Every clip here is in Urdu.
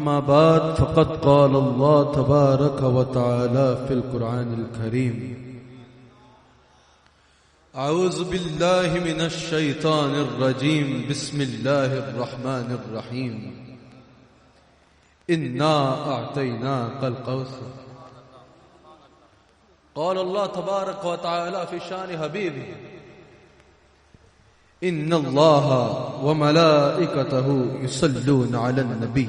أما بعد فقد قال الله تبارك وتعالى في القرآن الكريم أعوذ بالله من الشيطان الرجيم بسم الله الرحمن الرحيم إنا أعطيناك الكوثر قال الله تبارك وتعالى في شان حبيبه إن الله وملائكته يصلون على النبي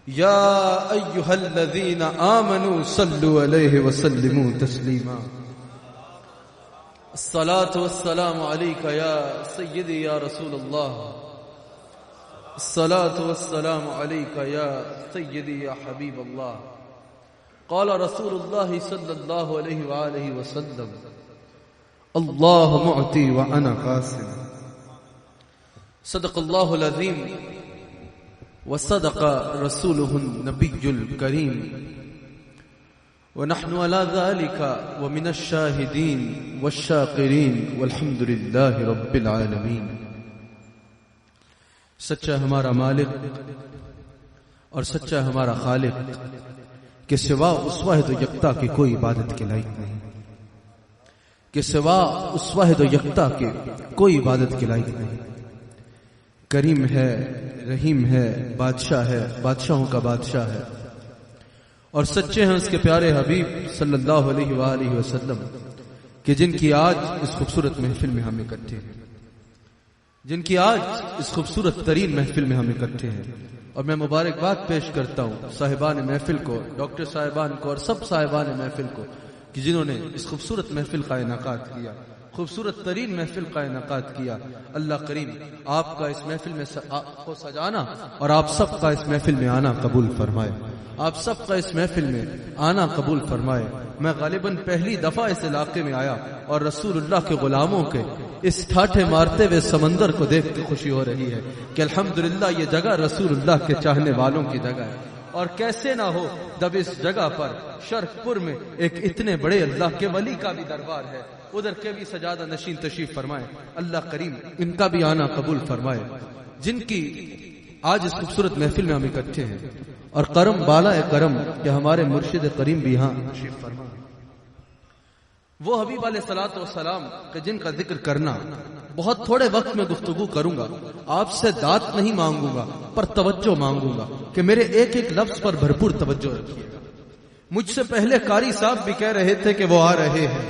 يا أيها الذين آمنوا صلوا عليه وسلموا تسليما الصلاة والسلام عليك يا سيدي يا رسول الله الصلاة والسلام عليك يا سيدي يا حبيب الله قال رسول الله صلى الله عليه وآله وسلم الله معطي وأنا قاسم صدق الله العظيم وصدق رسوله النبي الكريم ونحن على ذلك ومن الشاهدين والشاكرين والحمد لله رب العالمين. سچا ہمارا مالک اور سچا ہمارا خالق کہ سوا اس واحد و یکتا کی کوئی عبادت کے لائق نہیں، کہ سوا اس واحد و یکتا کے کوئی عبادت کے لائق نہیں. کریم ہے، رحیم ہے، بادشاہ ہے، بادشاہوں کا بادشاہ ہے، اور سچے ہیں اس کے پیارے حبیب صلی اللہ علیہ وآلہ وسلم کہ جن کی آج اس خوبصورت محفل میں ہم اکٹھے ہیں، جن کی آج اس خوبصورت ترین محفل میں ہم اکٹھے ہیں. اور میں مبارکباد پیش کرتا ہوں صاحبان محفل کو، ڈاکٹر صاحبان کو اور سب صاحبان محفل کو کہ جنہوں نے اس خوبصورت محفل کا انعقاد کیا، خوبصورت ترین محفل کا انعقاد کیا. اللہ کریم آپ کا اس محفل میں کو سجانا اور آپ سب کا اس محفل میں آنا قبول فرمائے، آپ سب کا اس محفل میں آنا قبول فرمائے. میں غالباً پہلی دفعہ اس علاقے میں آیا اور رسول اللہ کے غلاموں کے اس ٹھاٹھے مارتے ہوئے سمندر کو دیکھ کے خوشی ہو رہی ہے کہ الحمدللہ یہ جگہ رسول اللہ کے چاہنے والوں کی جگہ ہے. اور کیسے نہ ہو جب اس جگہ پر شرق پور میں ایک اتنے بڑے اللہ کے ولی کا بھی دربار ہے. ادھر کے بھی سجادہ نشین تشریف فرمائے. اللہ کریم ان کا بھی آنا قبول فرمائے جن کی آج اس خوبصورت محفل میں ہم اکٹھے ہیں. اور کرم بالا کرم کہ ہمارے مرشد کریم بھی یہاں تشریف فرمائے. وہ حبیب علیہ الصلوۃ والسلام کہ جن کا ذکر کرنا بہت تھوڑے وقت میں گفتگو کروں گا. آپ سے داد نہیں مانگوں گا پر توجہ مانگوں گا کہ میرے ایک ایک لفظ پر بھرپور توجہ رکھیے گا. مجھ سے پہلے قاری صاحب بھی کہہ رہے تھے کہ وہ آ رہے ہیں،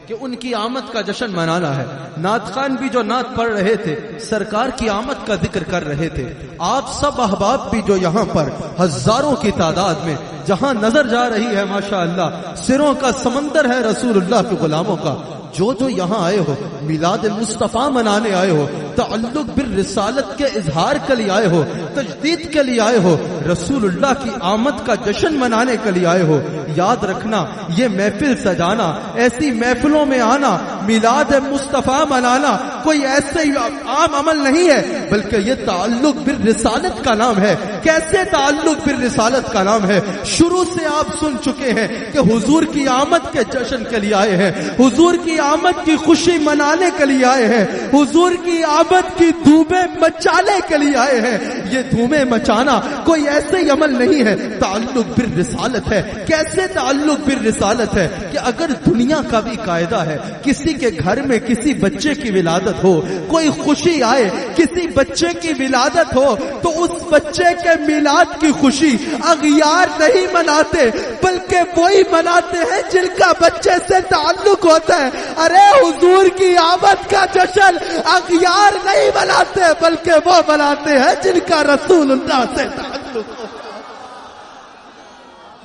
کہ ان کی آمد کا جشن منانا ہے. نعت خان بھی جو نعت پڑھ رہے تھے سرکار کی آمد کا ذکر کر رہے تھے. آپ سب احباب بھی جو یہاں پر ہزاروں کی تعداد میں جہاں نظر جا رہی ہے ماشاءاللہ سروں کا سمندر ہے رسول اللہ کے غلاموں کا، جو یہاں آئے ہو میلاد مصطفیٰ منانے آئے ہو، تعلق بالرسالت کے اظہار کے لیے آئے ہو، تجدید کے لیے آئے ہو، رسول اللہ کی آمد کا جشن منانے کے لیے آئے ہو، یاد رکھنا یہ محفل سجانا، ایسی محفلوں میں آنا، میلاد مصطفیٰ منانا کوئی ایسے عام عمل نہیں ہے بلکہ یہ تعلق بالرسالت کا نام ہے. کیسے تعلق بالرسالت کا نام ہے؟ شروع سے آپ سن چکے ہیں کہ حضور کی آمد کے جشن کے لیے آئے ہیں، حضور کی آمد کی خوشی منانے کے لیے آئے ہیں، حضور کی آمد کی دھومیں مچانے کے لیے آئے ہیں. یہ دھومیں مچانا کوئی ایسے ہی عمل نہیں ہے، تعلق بالرسالت ہے. کیسے تعلق بالرسالت ہے کہ اگر دنیا کا بھی قاعدہ ہے کسی کے گھر میں کسی بچے کی ولادت ہو، کوئی خوشی آئے، کسی بچے کی ولادت ہو تو اس بچے کے میلاد کی خوشی اغیار نہیں مناتے بلکہ وہی مناتے ہیں جن کا بچے سے تعلق ہوتا ہے. ارے حضور کی آمد کا جشن اغیار نہیں مناتے بلکہ وہ مناتے ہیں جن کا رسول اللہ سے تعلق ہو.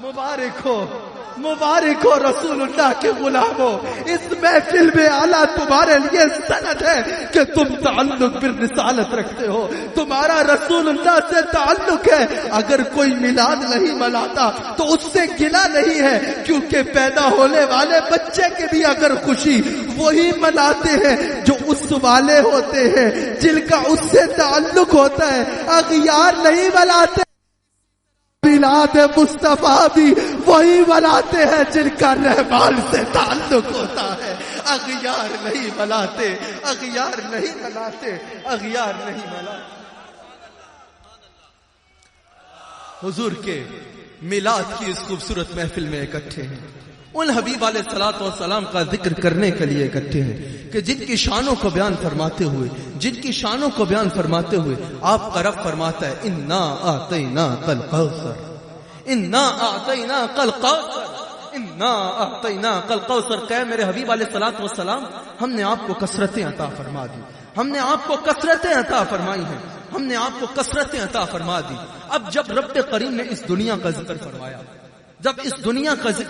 مبارک ہو، مبارک ہو رسول اللہ کے غلاموں. اس محفل میں اعلیٰ تمہارے لیے سند ہے کہ تم تعلق بالرسالت رکھتے ہو، تمہارا رسول اللہ سے تعلق ہے. اگر کوئی میلاد نہیں مناتا تو اس سے گلہ نہیں ہے، کیونکہ پیدا ہونے والے بچے کی بھی اگر خوشی وہی مناتے ہیں جو اس والے ہوتے ہیں جن کا اس سے تعلق ہوتا ہے. اغیار نہیں مناتے، میلاد مصطفیٰ بھی وہی مناتے ہیں جن کا رحمان سے تعلق ہوتا ہے. اغیار نہیں مناتے، اغیار نہیں مناتے، اغیار نہیں مناتے. حضور کے میلاد کی اس خوبصورت محفل میں اکٹھے ہیں، ان حبیب علیہ الصلوۃ والسلام کا ذکر کرنے کے لیے اکٹھے ہیں کہ جن کی شانوں کو بیان فرماتے ہوئے آپ کا رب فرماتا ہے انا اعطیناک الکوثر، انا اعطیناک الکوثر، انا اعطیناک الکوثر۔ کہ میرے حبیب علیہ الصلوۃ والسلام ہم نے آپ کو کثرتیں عطا فرما دی، ہم نے آپ کو کثرتیں عطا فرمائی ہیں، ہم نے آپ کو کثرتیں عطا فرما دی۔ اب جب رب کریم نے اس دنیا کا ذکر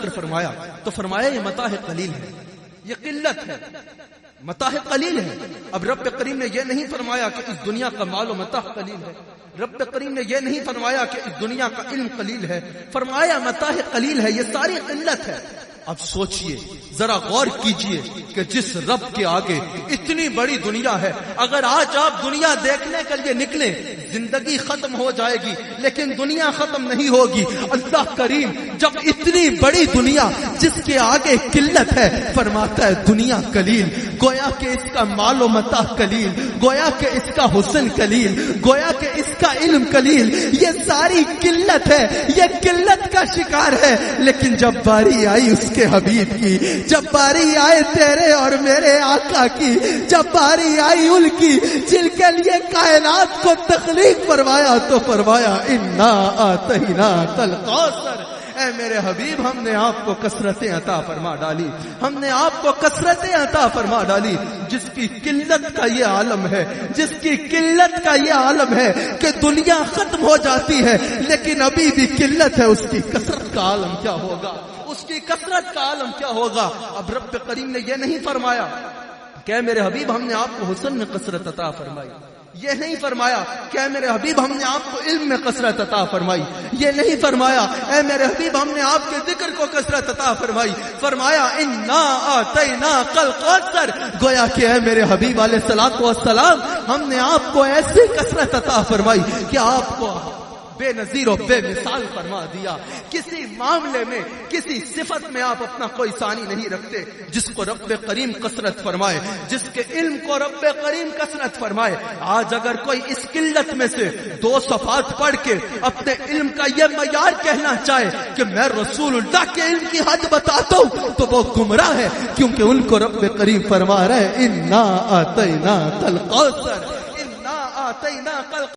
فرمایا، تو فرمایا یہ متاع قلیل ہے، یہ قلت ہے، متاع قلیل ہے۔ اب رب کریم نے یہ نہیں فرمایا کہ اس دنیا کا مال و متاع قلیل ہے، رب کریم نے یہ نہیں فرمایا کہ اس دنیا کا علم قلیل ہے، فرمایا متاع قلیل ہے، یہ ساری قلت ہے۔ اب سوچئے، ذرا غور کیجئے کہ جس رب کے آگے اتنی بڑی دنیا ہے، اگر آج آپ دنیا دیکھنے کے لیے نکلیں زندگی ختم ہو جائے گی، لیکن دنیا ختم نہیں ہوگی۔ اللہ کریم جب اتنی بڑی دنیا جس کے آگے قلت ہے فرماتا ہے دنیا قلیل، گویا کہ اس کا مال و متاع قلیل، گویا کہ اس کا حسن قلیل، گویا کہ اس کا علم قلیل، یہ ساری قلت ہے، یہ قلت کا شکار ہے۔ لیکن جب باری آئی اس کے حبیب کی، جب باری آئے تیرے اور میرے آقا کی، جب باری آئی ان کی جن کے لیے کائنات کو تخلیق فرمایا، تو فرمایا انا اعطیناک الکوثر۔ اے میرے حبیب ہم نے آپ کو کثرتیں عطا فرما ڈالی، ہم نے آپ کو کثرتیں عطا فرما ڈالی۔ جس کی قلت کا یہ عالم ہے، جس کی قلت کا یہ عالم ہے کہ دنیا ختم ہو جاتی ہے لیکن ابھی بھی قلت ہے، اس کی کثرت کا عالم کیا ہوگا، اس کی کثرت کا عالم کیا ہوگا۔ اب رب کریم نے یہ نہیں فرمایا کہ میرے حبیب ہم نے آپ کو حسن میں کثرت عطا فرمائی، یہ نہیں فرمایا کہ اے میرے حبیب ہم نے آپ کو علم میں کثرت عطا فرمائی، یہ نہیں فرمایا اے میرے حبیب ہم نے آپ کے ذکر کو کثرت عطا فرمائی، فرمایا انا اعطیناک الکوثر۔ گویا کہ اے میرے حبیب علیہ الصلوۃ والسلام ہم نے آپ کو ایسی کثرت عطا فرمائی کہ آپ کو بے نظیر و بے مثال فرما دیا۔ کسی معاملے میں، کسی صفت میں آپ اپنا کوئی ثانی نہیں رکھتے، جس کو رب کریم کثرت فرمائے، جس کے علم کو رب کریم کثرت فرمائے۔ آج اگر کوئی اس قلت میں سے 2 صفحات پڑھ کے اپنے علم کا یہ معیار کہنا چاہے کہ میں رسول اللہ کے علم کی حد بتاتا ہوں، تو وہ گمراہ ہے، کیونکہ ان کو رب کریم فرما رہے انا اعطیناک الکوثر، انا اعطیناک الکوثر۔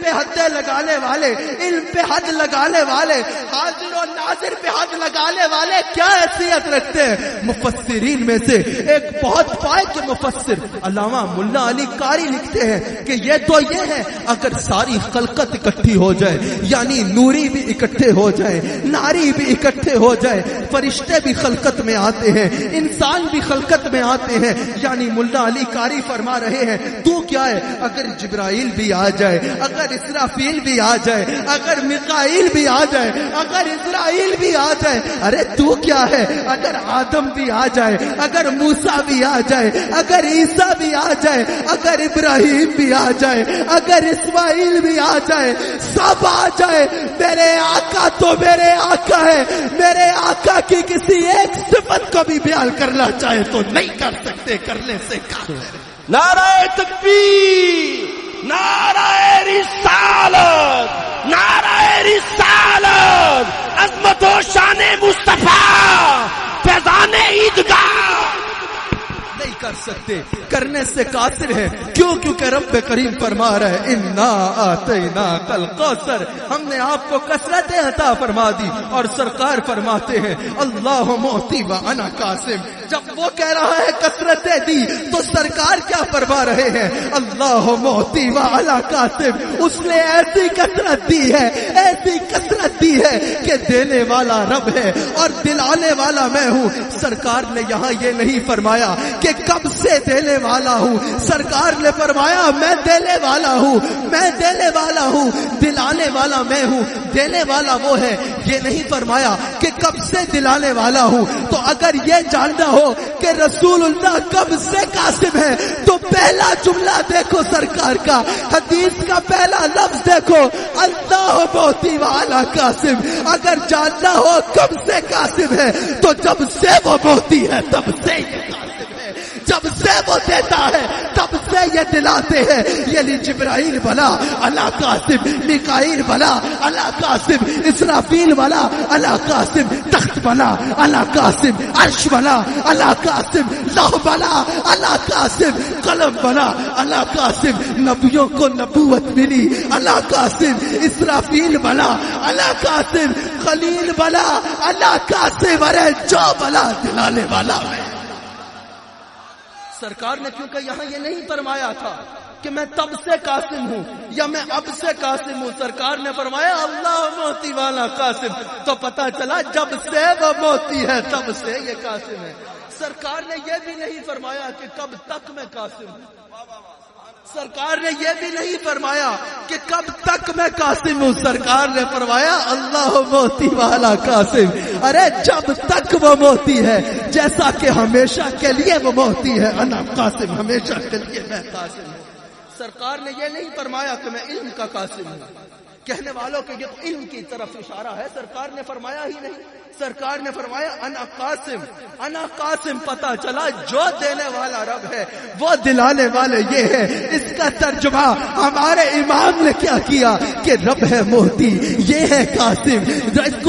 حد لگانے والے، علم پہ حد لگانے والے، حاضر و ناظر پہ حد لگانے والے کیا حیثیت رکھتے ہیں؟ مفسرین میں سے ایک بہت فائق مفسر علامہ ملا علی قاری لکھتے ہیں کہ یہ تو یہ ہے اگر ساری خلقت اکٹھی ہو جائے، یعنی نوری بھی اکٹھے ہو جائے، ناری بھی اکٹھے ہو جائے، فرشتے بھی خلقت میں آتے ہیں، انسان بھی خلقت میں آتے ہیں، یعنی ملا علی قاری فرما رہے ہیں تو کیا ہے اگر جبرائیل بھی آ جائے، اگر اسرافیل بھی آ جائے، اگر میکائیل بھی آ جائے، اگر اسرائیل بھی آ جائے، ارے تو کیا ہے اگر آدم بھی آ جائے، اگر موسیٰ بھی آ جائے، اگر عیسیٰ بھی آ جائے، اگر ابراہیم بھی آ جائے، اگر اسماعیل بھی آ جائے، سب آ جائے، میرے آقا تو میرے آقا ہے، میرے آقا کی کسی ایک صفت کو بھی بیان کرنا چاہے تو نہیں کر سکتے، کرنے سے کافر۔ نعرہ تکبیر، نعرہ رسالت، نعرہ رسالت، عظمت و شان مصطفیٰ، فیضان عیدگاہ نہیں کر سکتے، کرنے سے قاصر ہے۔ کیونکہ رب کریم فرما رہے انا اعطیناک الکوثر، ہم نے آپ کو کثرتیں عطا فرما دی، اور سرکار فرماتے ہیں اللہ معطی وانا قاسم۔ جب وہ کہہ رہا ہے کثرتیں دی تو سرکار کیا فرما رہے ہیں؟ اللہ معطی وانا قاسم، اس نے ایسی کثرت دی ہے، ایسی کثرت دی ہے کہ دینے والا رب ہے اور دلانے والا میں ہوں۔ سرکار نے یہاں یہ نہیں فرمایا کہ کب سے دینے والا ہوں، سرکار نے فرمایا میں دینے والا ہوں، میں دینے والا ہوں، دلانے والا میں ہوں، دینے والا وہ ہے۔ یہ نہیں فرمایا کہ کب سے دلانے والا ہوں۔ تو اگر یہ جاننا ہو کہ رسول اللہ کب سے قاسم ہے تو پہلا جملہ دیکھو سرکار کا، حدیث کا پہلا لفظ دیکھو اللہ معطی وانا قاسم۔ اگر جاننا ہو کب سے قاسم ہے تو جب سے وہ معطی ہے تب سے جب سے وہ دیتا ہے تب سے یہ دلاتے ہیں، یعنی جبرائیل بلا اللہ قاسم، میکائیل بلا اللہ قاسم، اسرافیل بلا اللہ قاسم، تخت بلا اللہ قاسم، عرش بلا اللہ قاسم، لوح بلا اللہ قاسم، قلم بلا اللہ قاسم، نبیوں کو نبوت ملی اللہ قاسم، اسرافیل بلا اللہ قاسم، خلیل بلا اللہ قاسم، ارے جو بلا دلانے والا ہے۔ سرکار نے کیونکہ یہاں یہ نہیں فرمایا تھا کہ میں تب سے قاسم ہوں یا میں اب سے قاسم ہوں، سرکار نے فرمایا اللہ موتی والا قاسم، تو پتا چلا جب سے وہ موتی ہے تب سے یہ قاسم ہے۔ سرکار نے یہ بھی نہیں فرمایا کہ کب تک میں قاسم ہوں، سرکار نے یہ بھی نہیں فرمایا کہ کب تک میں قاسم ہوں، سرکار نے فرمایا اللہ موتی والا قاسم، ارے جب تک وہ موتی ہے، جیسا کہ ہمیشہ کے لیے وہ موتی ہے، انا قاسم، ہمیشہ کے لیے میں قاسم ہوں۔ سرکار نے یہ نہیں فرمایا کہ میں علم کا قاسم ہوں، کہنے والوں کے یہ علم کی طرف اشارہ ہے، سرکار نے فرمایا ہی نہیں، سرکار نے فرمایا انا قاسم، انا قاسم، پتا چلا جو دینے والا رب ہے وہ دلانے والے یہ ہے۔ اس کا ترجمہ ہمارے امام نے کیا کیا کہ رب ہے موتی، یہ ہے قاسم،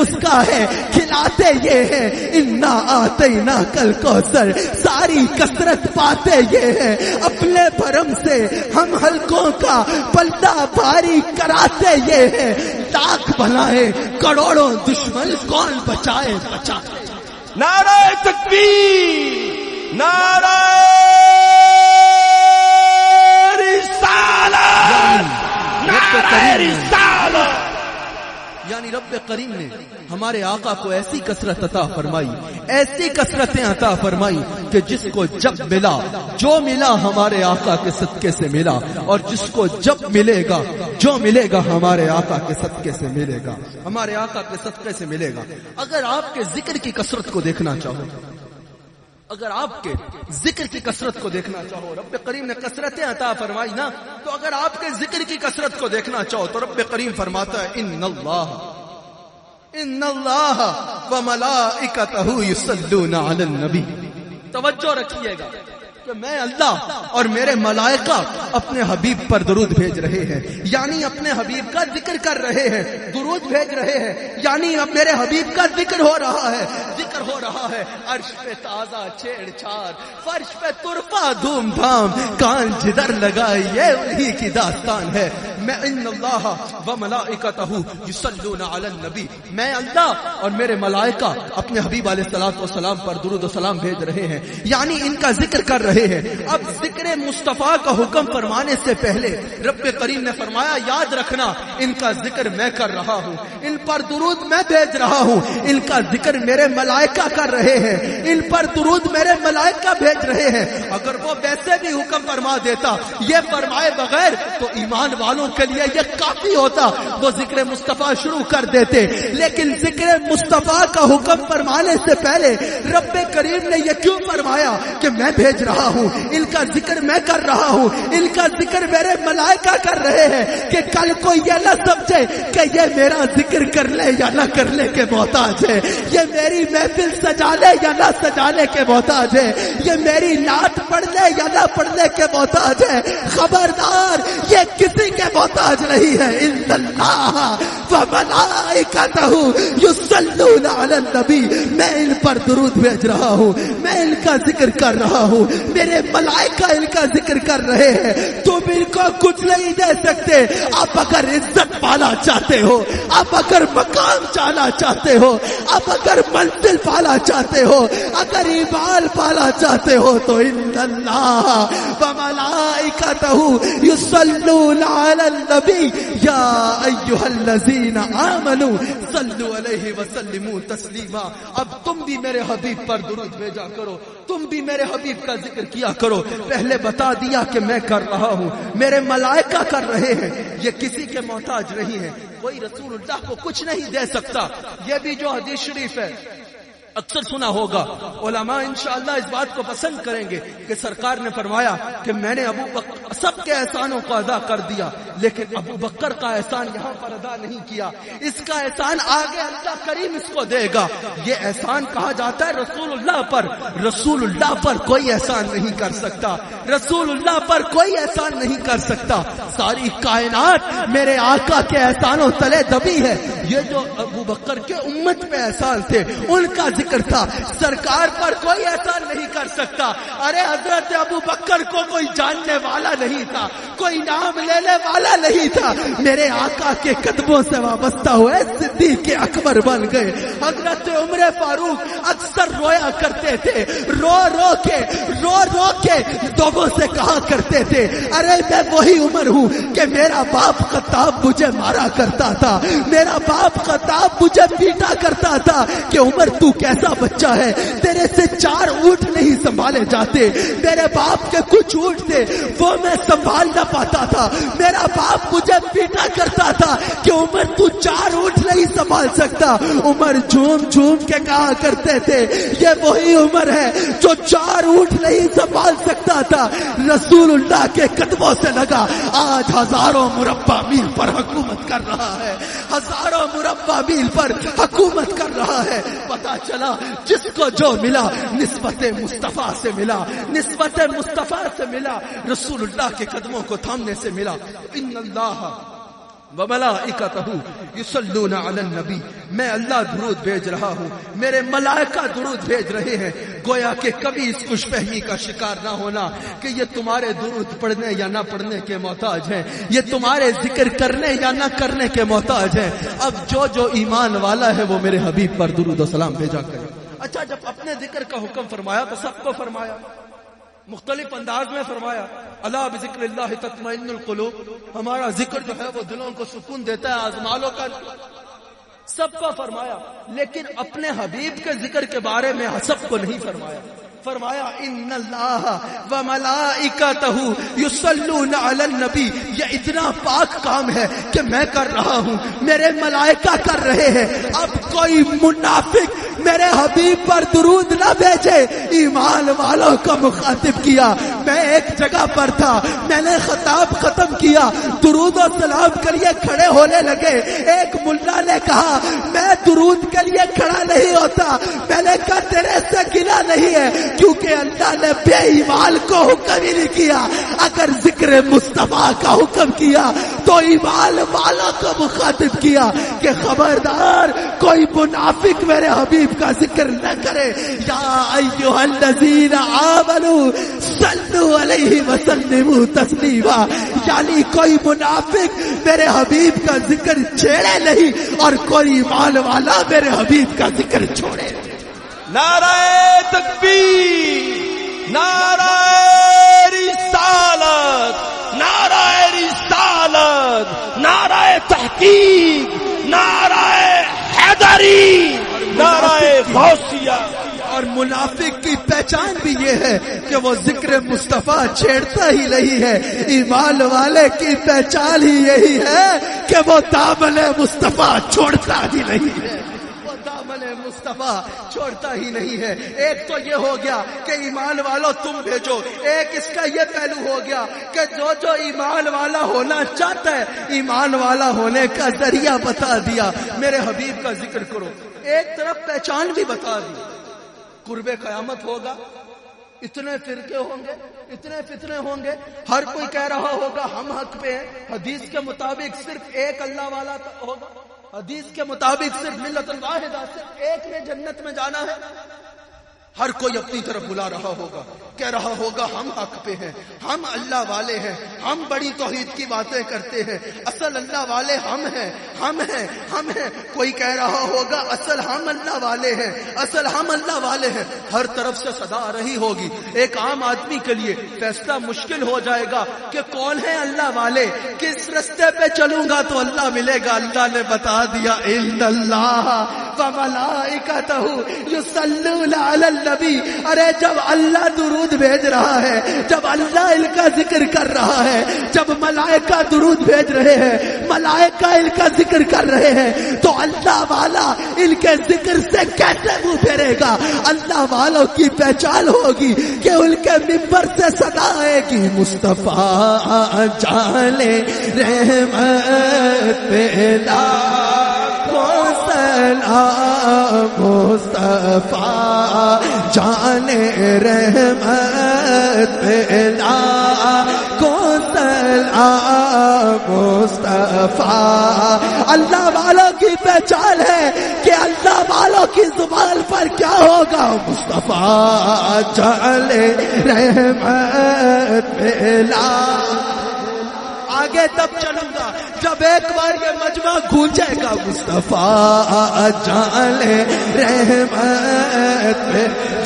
اس کا ہے کھلاتے یہ ہے، انا آتینا کل کوثر، ساری کثرت پاتے یہ ہے، اپنے بھرم سے ہم حلقوں کا پلڑا بھاری کراتے یہ ہے، لاکھ بنائے کروڑوں دشمن کون بچائے بچا۔ نعرہ تکبیر، نعرہ رسالت، نعرہ رسالت۔ یعنی رب کریم نے ہمارے آقا کو ایسی کثرت عطا فرمائی، ایسی کثرتیں عطا فرمائی کہ جس کو جب ملا، جو ملا ہمارے آقا کے صدقے سے ملا، اور جس کو جب ملے گا، جو ملے گا ہمارے آقا کے صدقے سے ملے گا، ہمارے آقا کے صدقے سے ملے گا۔ اگر آپ کے ذکر کی کثرت کو دیکھنا چاہو، اگر آپ کے ذکر کی کثرت کو دیکھنا چاہو، رب کریم نے کثرتیں عطا فرمائی نا، تو اگر آپ کے ذکر کی کثرت کو دیکھنا چاہو تو رب کریم فرماتا ہے ان اللہ وملائکتہ یصلون علی النبی۔ توجہ رکھیے گا کہ میں اللہ اور میرے ملائکہ اپنے حبیب پر درود بھیج رہے ہیں، یعنی اپنے حبیب کا ذکر کر رہے ہیں، درود بھیج رہے ہیں، یعنی اب میرے حبیب کا ذکر ہو رہا ہے، ذکر ہو رہا ہے۔ عرش پہ تازہ چھیڑ چھاڑ، فرش پہ ترپا دھوم دھام، کان جدھر لگائے یہ انہی کی داستان ہے۔ میں ان اللہ و ملائکتہ یصلون علی النبی، میں اللہ اور میرے ملائکہ اپنے حبیب علیہ الصلوۃ والسلام پر درود و سلام بھیج رہے ہیں، یعنی ان کا ذکر کر رہے ہیں۔ اب ذکر مصطفیٰ کا حکم فرمانے سے پہلے رب کریم نے فرمایا یاد رکھنا ان کا ذکر میں کر رہا ہوں، ان پر درود میں بھیج رہا ہوں، ان کا ذکر میرے ملائکہ کر رہے ہیں، ان پر درود میرے ملائکہ بھیج رہے ہیں۔ اگر وہ ویسے بھی حکم فرما دیتا یہ فرمائے بغیر تو ایمان والوں کے لیے یہ کافی ہوتا، وہ ذکر مصطفیٰ شروع کر دیتے، لیکن ذکر مصطفیٰ کا حکم فرمانے سے پہلے رب کریم نے یہ کیوں فرمایا کہ میں بھیج رہا ہوں، ان کا ذکر میں کر رہا ہوں، ان کا ذکر میرے ملائکہ کر رہے ہیں، کہ کل کو یہ نہ سمجھے کہ یہ میرا ذکر کر لے یا نہ کرنے کے محتاج ہے، یہ میری محفل سجانے یا نہ سجانے کے محتاج ہے، یہ میری نعت پڑھنے یا نہ پڑھنے کے محتاج ہے۔ خبردار یہ کسی کے محتاج نہیں ہے۔ ان اللہ وملائکتہ یصلون علی النبی، میں ان پر درود بھیج رہا ہوں، میں ان کا ذکر کر رہا ہوں، میرے ملائکہ ان کا ذکر کر رہے ہیں۔ تم ان کو کچھ نہیں دے سکتے۔ آپ اگر عزت پانا چاہتے ہو، آپ اگر مقام چاہنا چاہتے ہو، آپ اگر منزل پانا چاہتے ہو، اگر ایمان پانا چاہتے ہو تو ان اللہ وملائکتہ یصلون علی النبی یا ایھا الذین آمنوا صلوا علیہ وسلموا تسلیما۔ اب تم بھی میرے حبیب پر درود بھیجا کرو، تم بھی میرے حبیب کا ذکر کیا کرو۔ پہلے بتا دیا کہ میں کر رہا ہوں، میرے ملائکہ کر رہے ہیں، یہ کسی کے محتاج نہیں ہے، کوئی رسول اللہ کو کچھ نہیں دے سکتا۔ یہ بھی جو حدیث شریف ہے اکثر سنا ہوگا، علماء انشاءاللہ اس بات کو پسند کریں گے کہ سرکار نے فرمایا کہ میں نے ابو بکر سب کے احسانوں کو ادا کر دیا، لیکن ابو بکر کا احسان یہاں پر ادا نہیں کیا، اس کا احسان آگے اللہ کریم اس کو دے گا۔ یہ احسان کہا جاتا ہے رسول اللہ پر۔ رسول اللہ پر کوئی احسان نہیں کر سکتا، رسول اللہ پر کوئی احسان نہیں کر سکتا۔ ساری کائنات میرے آقا کے احسانوں تلے دبی ہے۔ یہ جو ابو بکر کے امت پہ احسان تھے ان کا ذکر تھا، سرکار پر کوئی احسان نہیں کر سکتا۔ ارے حضرت ابو بکر کو کوئی جاننے والا نہیں تھا، کوئی نام لینے والا نہیں تھا، میرے آقا کے قدموں سے وابستہ ہوئے صدیق اکبر بن گئے۔ حضرت عمر فاروق اکثر رویا کرتے تھے، رو رو کے لوگوں سے کہا کرتے تھے ارے میں وہی عمر ہوں کہ میرا باپ خطاب مجھے مارا کرتا تھا، میرا باپ خطاب مجھے پیٹا کرتا تھا کہ عمر تو کیسا بچہ ہے، تیرے سے 4 اونٹ نہیں سنبھالے جاتے، میرے باپ کے کچھ اونٹ تھے وہ میں سنبھال نہ پاتا تھا، میرا باپ مجھے پیٹا کرتا تھا کہ عمر تو 4 اونٹ نہیں سنبھال سکتا۔ عمر جھوم جھوم کے کہا کرتے تھے یہ وہی عمر ہے جو 4 اونٹ نہیں سنبھال سکتا تھا۔ رسول اللہ کے قدموں سے لگا، آج ہزاروں مربع میل پر حکومت کر رہا ہے، ہزاروں مربع میل پر حکومت کر رہا ہے۔ پتا چلا جس کو جو ملا نسبت مصطفیٰ سے ملا، نسبت مصطفیٰ سے ملا، رسول اللہ کے قدموں کو تھامنے سے ملا۔ ان اللہ وملائکتہ یصلون علی النبی، میں اللہ درود بھیج رہا ہوں، میرے ملائکہ درود بھیج رہے ہیں۔ گویا کہ کبھی اس خوش فہمی کا شکار نہ ہونا کہ یہ تمہارے درود پڑھنے یا نہ پڑھنے کے محتاج ہیں، یہ تمہارے ذکر کرنے یا نہ کرنے کے محتاج ہیں۔ اب جو ایمان والا ہے وہ میرے حبیب پر درود و سلام بھیجا کرے۔ اچھا، جب اپنے ذکر کا حکم فرمایا تو سب کو فرمایا، مختلف انداز میں فرمایا۔ الا بذکر اللہ تطمئن القلوب، ہمارا ذکر جو ہے وہ دلوں کو سکون دیتا ہے، آزمالوں کا سب کو فرمایا، لیکن اپنے حبیب کے ذکر کے بارے میں سب کو نہیں فرمایا۔ فرمایا ان اللہ وملائکتہ یصلون علی النبی، یہ اتنا پاک کام ہے کہ میں کر رہا ہوں، میرے ملائکہ کر رہے ہیں۔ اب کوئی منافق میرے حبیب پر درود نہ بھیجے۔ ایمان والوں کو مخاطب کیا، میں ایک جگہ پر تھا، میں نے خطاب ختم کیا، درود و سلام کے لیے کھڑے ہونے لگے۔ ایک ملا نے کہا میں درود کے لیے کھڑا نہیں ہوتا، میں نے کہا تیرے سے گناہ نہیں ہے، کیونکہ اللہ نے بے ایمان کو حکم ہی نہیں کیا۔ اگر ذکر مصطفیٰ کا حکم کیا تو ایمان والوں کو مخاطب کیا کہ خبردار کوئی منافق میرے حبیب کا ذکر نہ کرے۔ یا ایھا الذین آمنوا صلوا علیہ وسلموا تسلیما، یعنی کوئی منافق میرے حبیب کا ذکر چھیڑے نہیں اور کوئی ایمان والا میرے حبیب کا ذکر چھوڑے۔ نعرہ تکبیر، نعرہ رسالت، نعرہ رسالت، نعرہ تحقیق، نعرہ حیدری، نعرہ غوثیہ۔ اور منافق کی پہچان بھی یہ ہے کہ وہ ذکر مصطفیٰ چھیڑتا ہی نہیں ہے۔ ایمان والے کی پہچان ہی یہی ہے کہ وہ دامن مصطفیٰ چھوڑتا ہی نہیں ہے، مصطفیٰ چھوڑتا ہی نہیں ہے۔ ایک تو یہ ہو گیا کہ ایمان والوں تم بھیجو، ایک اس کا یہ پہلو ہو گیا کہ جو ایمان والا ہونا چاہتا ہے ایمان والا ہونے کا ذریعہ بتا دیا، میرے حبیب کا ذکر کرو۔ ایک طرف پہچان بھی بتا دی، قرب قیامت ہوگا، اتنے فرقے ہوں گے، اتنے فتنے ہوں گے، ہر کوئی کہہ رہا ہوگا ہم حق پہ ہیں۔ حدیث کے مطابق صرف ایک اللہ والا ہوگا، حدیث کے مطابق صرف ملت واحدہ، صرف ایک نے جنت میں جانا ہے۔ ہر کوئی اپنی طرف بلا رہا ہوگا، کہہ رہا ہوگا ہم حق پہ ہیں، ہم اللہ والے ہیں، ہم بڑی توحید کی باتیں کرتے ہیں، اصل اللہ والے ہم ہیں، ہم ہیں، ہم ہیں۔ کوئی کہہ رہا ہوگا اصل ہم اللہ والے ہیں، اصل ہم اللہ والے ہیں۔ ہر طرف سے صدا آ رہی ہوگی۔ ایک عام آدمی کے لیے فیصلہ مشکل ہو جائے گا کہ کون ہے اللہ والے، کس رستے پہ چلوں گا تو اللہ ملے گا۔ اللہ نے بتا دیا ان اللہ وملائکتہ یصلون علی النبی۔ ارے جب اللہ درود بھیج رہا ہے، جب اللہ ان کا ذکر کر رہا ہے، جب ملائکہ درود بھیج رہے ہیں، ملائکہ ان کا ذکر کر رہے ہیں تو اللہ والا ان کے ذکر سے کیسے منہ پھیرے گا؟ اللہ والوں کی پہچان ہوگی کہ ان کے ممبر سے صدا آئے گی مصطفیٰ جانے رحمت پیدا سلام مصطفیٰ جانے رحمت پیدا کو سلام مصطفیٰ. اللہ والوں کی پہچان ہے کہ اللہ والوں کی زبان پر کیا ہوگا؟ مصطفیٰ جانے رحمت پیدا. آگے تب چلوں گا جب ایک بار یہ مجمع گونجے گا مصطفیٰ جانے رحمت.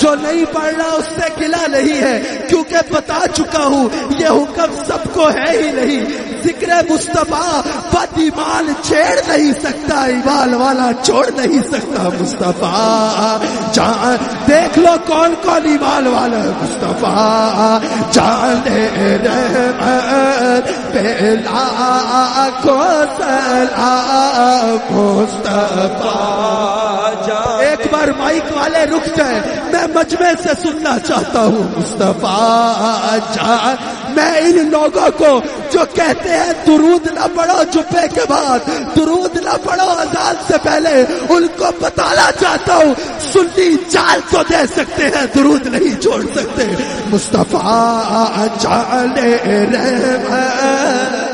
جو نہیں پڑھ رہا اس سے گلا نہیں ہے کیونکہ بتا چکا ہوں یہ حکم سب کو ہے ہی نہیں. ذکر مصطفیٰ بد ایمان چھیڑ نہیں سکتا، ایمان والا چھوڑ نہیں سکتا. مصطفیٰ جان دیکھ لو کون کون ایمان والا ہے. مصطفیٰ جانے رحمت پیلا کو سلام مصطفیٰ. ایک بار مائک والے رک جائے، میں مجمع سے سننا چاہتا ہوں. مصطفیٰ جان میں ان لوگوں کو جو کہتے ہیں درود نہ پڑھو جمعے کے بعد، درود نہ پڑھو اذان سے پہلے، ان کو بتانا چاہتا ہوں سنی چال تو دے سکتے ہیں، درود نہیں چھوڑ سکتے. مصطفیٰ جانے رحمت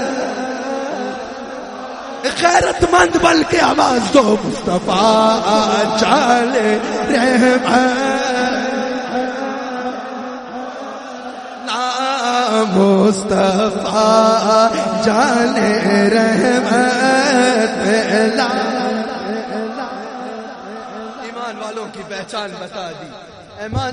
غیرت مند بن کے آواز دو. مصطفیٰ جانے رحمت مصطفیٰ جانے رحمت. ایمان والوں کی پہچان بتا دی،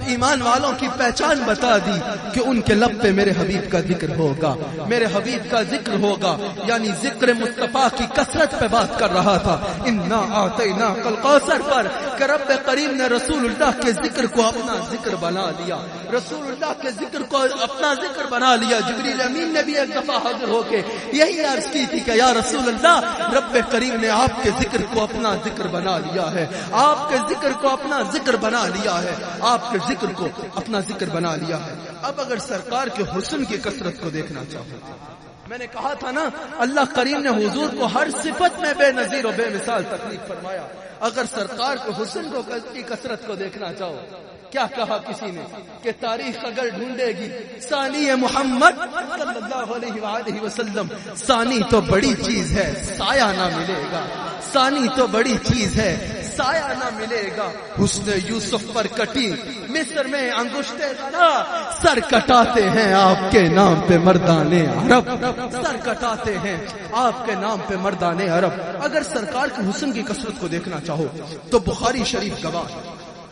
ایمان والوں کی پہچان بتا دی کہ ان کے لب پہ میرے حبیب کا ذکر ہوگا، میرے حبیب کا ذکر ہوگا. یعنی ذکر مصطفیٰ کی کثرت پہ بات کر رہا تھا. انا اعطیناک الکوثر پر کہ رب کریم نے رسول اللہ کے ذکر کو اپنا ذکر بنا لیا، رسول اللہ کے ذکر کو اپنا ذکر بنا لیا. جبریل امین نے بھی ایک دفعہ حاضر ہو کے یہی عرض کی تھی کہ یا رسول اللہ رب کریم نے آپ کے ذکر کو اپنا ذکر بنا لیا ہے، آپ کے ذکر کو اپنا ذکر بنا لیا ہے، آپ کے ذکر کو اپنا ذکر بنا لیا ہے. اب اگر سرکار کے حسن کی کثرت کو دیکھنا چاہو، میں نے کہا تھا نا اللہ کریم نے حضور کو ہر صفت میں بے نظیر و بے مثال تخلیق فرمایا. اگر سرکار کے حسن کو کی کثرت کو دیکھنا چاہو، کیا کہا کسی نے کہ تاریخ اگر ڈھونڈے گی ثانی محمد صلی اللہ علیہ وآلہ وسلم، ثانی تو بڑی چیز ہے سایہ نہ ملے گا، ثانی تو بڑی چیز ہے سایہ نہ ملے گا. حسن یوسف پر کٹی مصر میں انگشتے سر کٹاتے ہیں آپ کے نام پہ مردانے عرب، سر کٹاتے ہیں آپ کے نام پہ مردانے عرب. اگر سرکار کے حسن کی کثرت کو دیکھنا چاہو تو بخاری شریف گواہ ہے،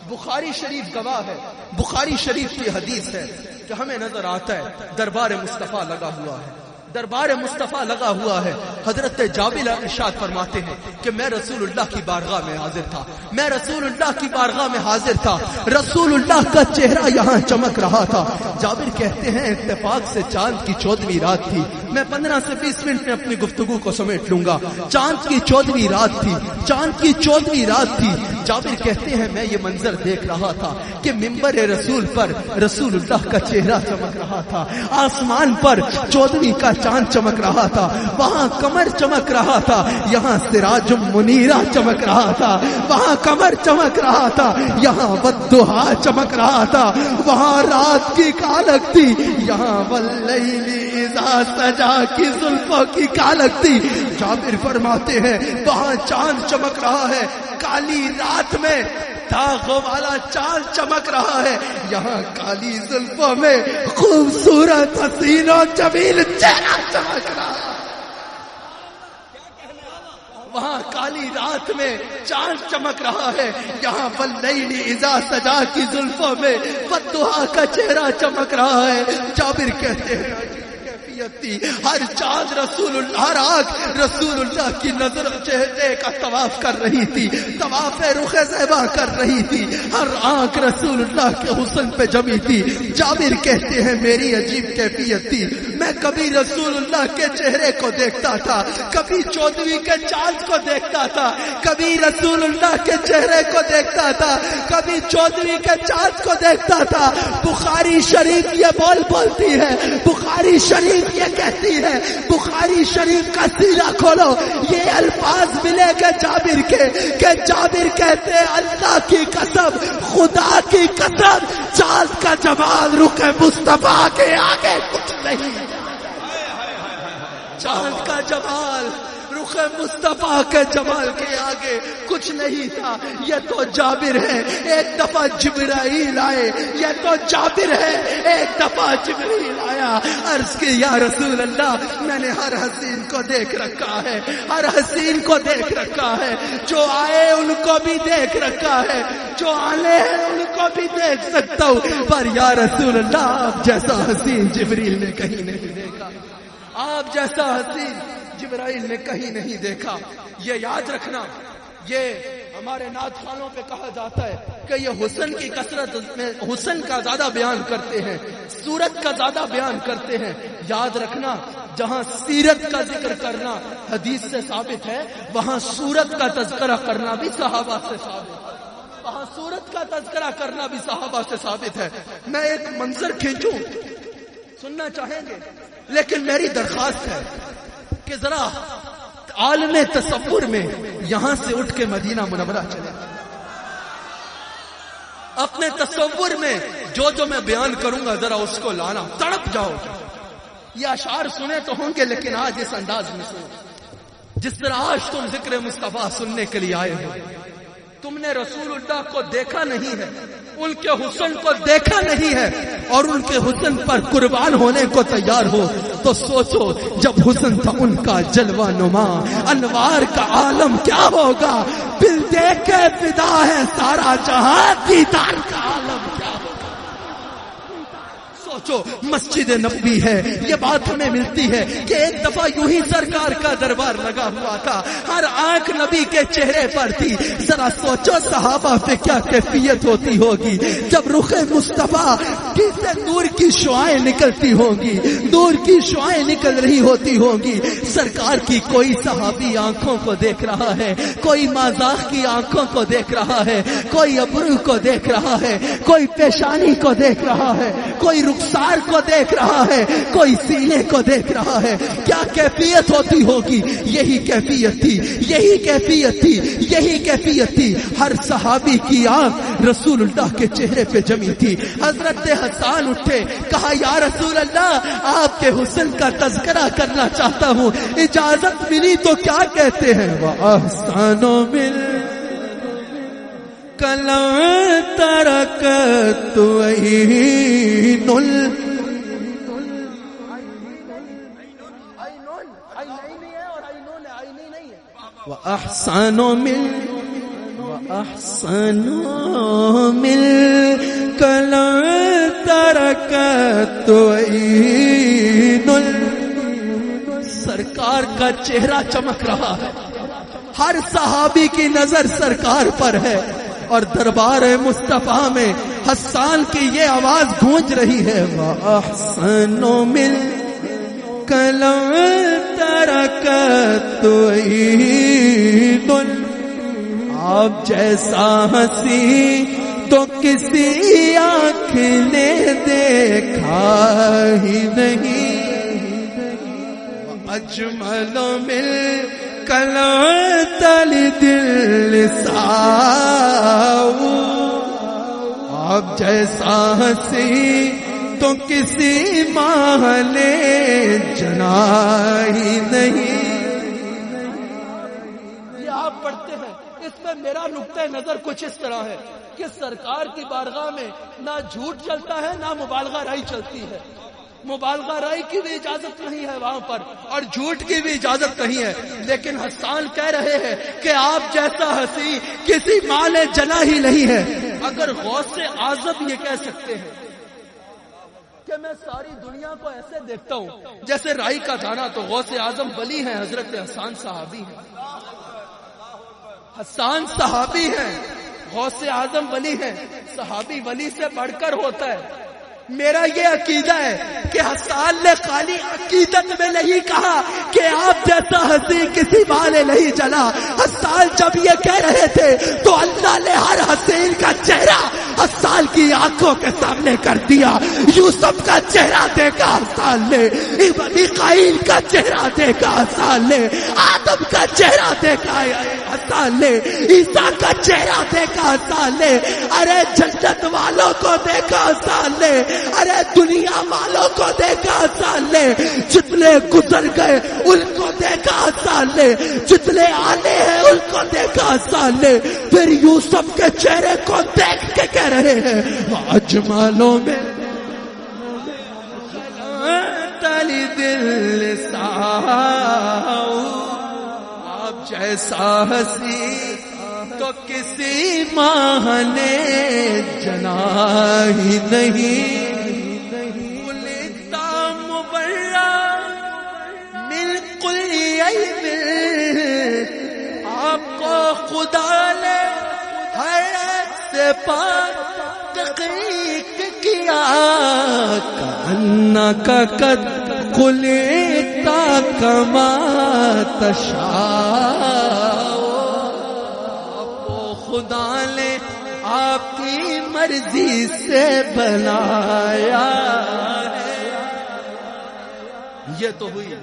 بخاری شریف گواہ ہے. بخاری شریف کی حدیث ہے کہ ہمیں نظر آتا ہے دربار مصطفیٰ لگا ہوا ہے، دربار مصطفیٰ لگا ہوا ہے. حضرت جابر ارشاد فرماتے ہیں کہ میں رسول اللہ کی بارگاہ میں حاضر تھا، میں رسول اللہ کی بارگاہ میں حاضر تھا، رسول اللہ کا چہرہ یہاں چمک رہا تھا. جابر کہتے ہیں اتفاق سے چاند کی 14ویں رات تھی. میں 15 سے 20 منٹ میں اپنی گفتگو کو سمیٹ لوں گا. چاند کی 14ویں رات تھی، چاند کی 14ویں رات تھی. جابر کہتے ہیں میں یہ منظر دیکھ رہا تھا کہ منبر رسول پر رسول اللہ کا چہرہ چمک رہا تھا، آسمان پر 14ویں کا چاند چمک رہا تھا، وہاں قمر چمک رہا تھا، یہاں سراج منیرہ چمک رہا تھا، وہاں قمر چمک رہا تھا، یہاں والضحیٰ چمک رہا تھا، وہاں رات کی کالک تھی، یہاں واللیل اذا سجا کی زلفوں کی کالک تھی. جابر فرماتے ہیں وہاں چاند چمک رہا ہے، کالی رات میں داغوں والا چاند چمک رہا ہے، یہاں کالی زلفوں میں خوبصورت حسین و جمیل چہرہ چمک رہا ہے. وہاں کالی رات میں چاند چمک رہا ہے، یہاں واللیل اذا سجا کی زلفوں میں والضحیٰ کا چہرہ چمک رہا ہے. جابر کہتے ہیں ہر چاند رسول اللہ، ہر آنکھ رسول اللہ کی نظر چہرے کا طواف کر رہی تھی، طواف رخ زیبا کر رہی تھی، ہر آنکھ رسول اللہ کے حسن پہ جمی تھی. جابر کہتے ہیں میری عجیب کیفیت تھی، میں کبھی رسول اللہ کے چہرے کو دیکھتا تھا، کبھی چودھویں کے چاند کو دیکھتا تھا، کبھی رسول اللہ کے چہرے کو دیکھتا تھا، کبھی چودھویں کے چاند کو دیکھتا تھا۔ بخاری شریف یہ بولتی ہے، بخاری شریف یہ کہتی ہے، بخاری شریف کا سیرہ کھولو، یہ الفاظ ملے گے جابر کے کہ جابر کہتے ہیں اللہ کی قسم، خدا کی قسم، چاند کا جمال رخ مصطفیٰ کے آگے کچھ نہیں، چاند کا جمال رخ مصطفیٰ کے جمال کے آگے کچھ نہیں تھا۔ یہ تو جابر ہے، ایک دفعہ جبرائیل آئے، یہ تو جابر ہے، ایک دفعہ جبرائیل آیا، عرض کی یا رسول اللہ میں نے ہر حسین کو دیکھ رکھا ہے، ہر حسین کو دیکھ رکھا ہے، جو آئے ان کو بھی دیکھ رکھا ہے، جو آنے ہیں ان کو بھی دیکھ سکتا ہوں، پر یا رسول اللہ آپ جیسا حسین جبریل نے کہیں نہیں دیکھا، آپ جیسا حسین جبرائیل نے کہیں نہیں دیکھا۔ یہ یاد رکھنا، یہ ہمارے نعت خانوں پہ کہا جاتا ہے کہ یہ حسن کی کثرت میں حسن کا زیادہ بیان کرتے ہیں، صورت کا زیادہ بیان کرتے ہیں۔ یاد رکھنا جہاں سیرت کا ذکر کرنا حدیث سے ثابت ہے، وہاں صورت کا تذکرہ کرنا بھی صحابہ سے ثابت ہے، وہاں صورت کا تذکرہ کرنا بھی صحابہ سے ثابت ہے۔ میں ایک منظر کھینچوں، سننا چاہیں گے، لیکن میری درخواست ہے کہ ذرا عالم تصور میں یہاں سے اٹھ کے مدینہ منورہ چلے، اپنے تصور میں جو میں بیان کروں گا ذرا اس کو لانا، تڑپ جاؤ۔ یہ اشعار سنے تو ہوں گے لیکن آج اس انداز میں سنو، جس طرح آج تم ذکر مصطفیٰ سننے کے لیے آئے ہو۔ تم نے رسول اللہ کو دیکھا نہیں ہے، ان کے حسن کو دیکھا نہیں ہے، اور ان کے حسن پر قربان ہونے کو تیار ہو، تو سوچو جب حسن تھا ان کا جلوہ نما، انوار کا عالم کیا ہوگا، دل دیکھ کے فدا ہے سارا جہاں، دیدار کا عالم کیا ہوگا۔ سوچو مسجد نبوی ہے، یہ بات ہمیں ملتی ہے کہ ایک دفعہ یوں ہی سرکار کا دربار لگا ہوا تھا، ہر آنکھ نبی کے چہرے پر تھی۔ ذرا سوچو صحابہ پہ کیا کیفیت ہوتی ہوگی جب رخ مصطفیٰ کی سے نور کی شعائیں نکلتی ہوں گی، نور کی شعائیں نکل رہی ہوتی ہوں گی۔ سرکار کی کوئی صحابی آنکھوں کو دیکھ رہا ہے، کوئی مازاق کی آنکھوں کو دیکھ رہا ہے، کوئی ابرو کو دیکھ رہا ہے، کوئی پیشانی کو دیکھ رہا ہے، کوئی رخسار کو دیکھ رہا ہے، کوئی سینے کو دیکھ رہا ہے۔ کیا کیفیت ہوتی ہوگی؟ یہی کیفیت تھی، یہی کیفیت تھی، یہی کیفیت تھی۔ ہر صحابی کی آنکھ رسول اللہ کے چہرے پہ جمی تھی۔ حضرت حسان اٹھے، کہا یا رسول اللہ آپ کے حسن کا تذکرہ کرنا چاہتا ہوں، اجازت ملی تو کیا کہتے ہیں؟ وَأَحْسَنُ کلام ترکت عین وأحسن من کلام ترکت عین، سرکار کا چہرہ چمک رہا ہے، ہر صحابی کی نظر سرکار پر ہے، اور دربار مصطفیٰ میں حسان کی یہ آواز گونج رہی ہے، وَأَحْسَنُ مِنْكَ لَمْ تَرَكَتْ عَيْنٌ، آپ جیسا ہنسی تو کسی آنکھ نے دیکھا ہی نہیں، وَأَجْمَلُ مِنْكَ تل دل ساؤ، آپ جیسا ہنسی تو کسی محلے جنا ہی نہیں۔ یہ آپ پڑھتے ہیں، اس میں میرا نقطہ نظر کچھ اس طرح ہے کہ سرکار کی بارگاہ میں نہ جھوٹ چلتا ہے نہ مبالغہ رائی چلتی ہے، مبالغہ رائی کی بھی اجازت نہیں ہے وہاں پر، اور جھوٹ کی بھی اجازت نہیں ہے، لیکن حسان کہہ رہے ہیں کہ آپ جیسا ہنسی کسی مال جنا ہی نہیں ہے۔ اگر غوث اعظم یہ کہہ سکتے ہیں کہ میں ساری دنیا کو ایسے دیکھتا ہوں جیسے رائی کا دانہ، تو غوث اعظم ولی ہیں، حضرت حسان صحابی ہیں، حسان صحابی ہیں، غوث اعظم ولی ہیں۔ صحابی ولی سے بڑھ کر ہوتا ہے، میرا یہ عقیدہ ہے کہ حسان نے خالی عقیدت میں نہیں کہا کہ آپ جیسا حسین کسی ماں نے نہیں چلا. حسان جب یہ کہہ رہے تھے تو اللہ نے ہر حسین کا چہرہ حسان کی آنکھوں کے سامنے کر دیا. یوسف کا چہرہ دیکھا حسان نے, میکائیل کا چہرہ دیکھا حسان نے, آدم کا چہرہ دیکھا حسان نے, عیسیٰ کا چہرہ دیکھا حسان نے, ارے جنت والوں کو دیکھا حسان نے, ارے دنیا والوں کو دیکھا حسان نے, جتنے گزر گئے ان کو دیکھا حسان نے, جتنے آنے ہیں ان کو دیکھا حسان نے. پھر یوسف کے چہرے کو دیکھ کے کہہ رہے ہیں اجمالوں میں تلی دل ساؤ, آپ جیسا ہنسی تو کسی ماہ نے جنا ہی نہیں. لکھتا مبرہ من کل عیب, آپ کو خدا نے ہر ایک سے پاک تحقیق کیا. کأنک قد خلقت کما تشاء, خدا نے آپ کی مرضی سے بنایا ہے. یہ تو ہوئی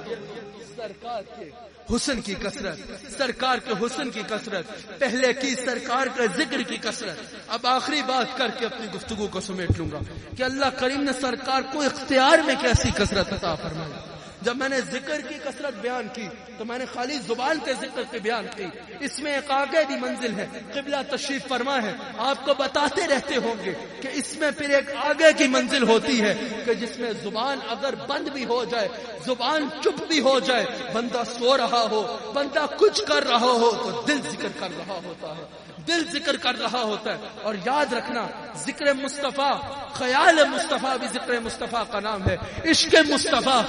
سرکار کے حسن کی کثرت, سرکار کے حسن کی کثرت, پہلے کی سرکار کے ذکر کی کثرت. اب آخری بات کر کے اپنی گفتگو کو سمیٹ لوں گا کہ اللہ کریم نے سرکار کو اختیار میں کیسی کثرت عطا فرمائی. جب میں نے ذکر کی کثرت بیان کی تو میں نے خالی زبان کے ذکر کی بیان کی. اس میں ایک آگے بھی منزل ہے, قبلہ تشریف فرما ہے, آپ کو بتاتے رہتے ہوں گے کہ اس میں پھر ایک آگے کی منزل ہوتی ہے کہ جس میں زبان اگر بند بھی ہو جائے, زبان چپ بھی ہو جائے, بندہ سو رہا ہو, بندہ کچھ کر رہا ہو تو دل ذکر کر رہا ہوتا ہے, دل ذکر کر رہا ہوتا ہے. اور یاد رکھنا ذکر مصطفیٰ, خیال مصطفیٰ بھی ذکر مصطفیٰ کا نام ہے. عشق مصطفیٰ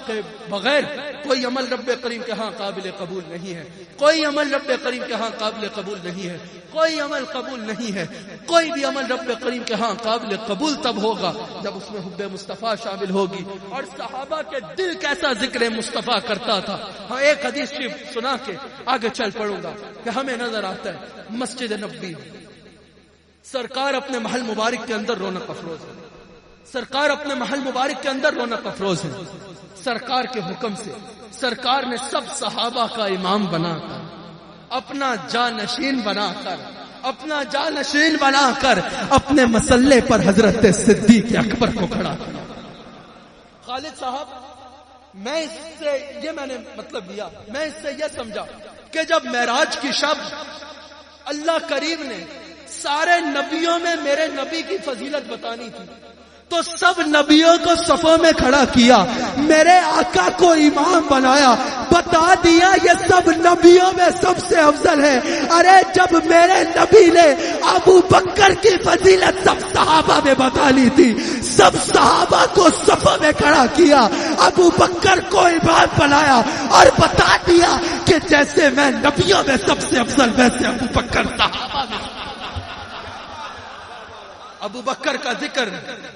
کے بغیر کوئی عمل رب کریم کے ہاں قابل قبول نہیں ہے, کوئی عمل رب کریم کے ہاں قابل قبول نہیں ہے, کوئی عمل قبول نہیں ہے. کوئی بھی عمل رب کریم کے ہاں قابل قبول تب ہوگا جب اس میں حب مصطفیٰ شامل ہوگی. اور صحابہ کے دل کیسا ذکر مصطفیٰ کرتا تھا. ہاں ایک حدیث شریف سنا کے آگے چل پڑوں گا کہ ہمیں نظر آتا ہے مسجد نبوی سرکار اپنے محل مبارک کے اندر رونق افروز ہے, سرکار اپنے محل مبارک کے اندر رونق افروز ہے. سرکار کے حکم سے سرکار نے سب صحابہ کا امام بنا کر, اپنا جانشین بنا کر, اپنا جانشین بنا کر اپنے مسلے پر حضرت صدیق اکبر کو کھڑا کیا. خالد صاحب, میں اس سے میں نے مطلب لیا, میں اس سے یہ سمجھا کہ جب معراج کی شب اللہ کریم نے سارے نبیوں میں میرے نبی کی فضیلت بتانی تھی تو سب نبیوں کو صفوں میں کھڑا کیا, میرے آقا کو امام بنایا, بتا دیا یہ سب نبیوں میں سب سے افضل ہے. ارے جب میرے نبی نے ابو بکر کی فضیلت سب صحابہ میں بتانی تھی, سب صحابہ کو صفوں میں کھڑا کیا, ابو بکر کو امام بنایا اور بتا دیا کہ جیسے میں نبیوں میں سب سے افضل ویسے ابو بکر صحابہ میں. ابو بکر کا ذکر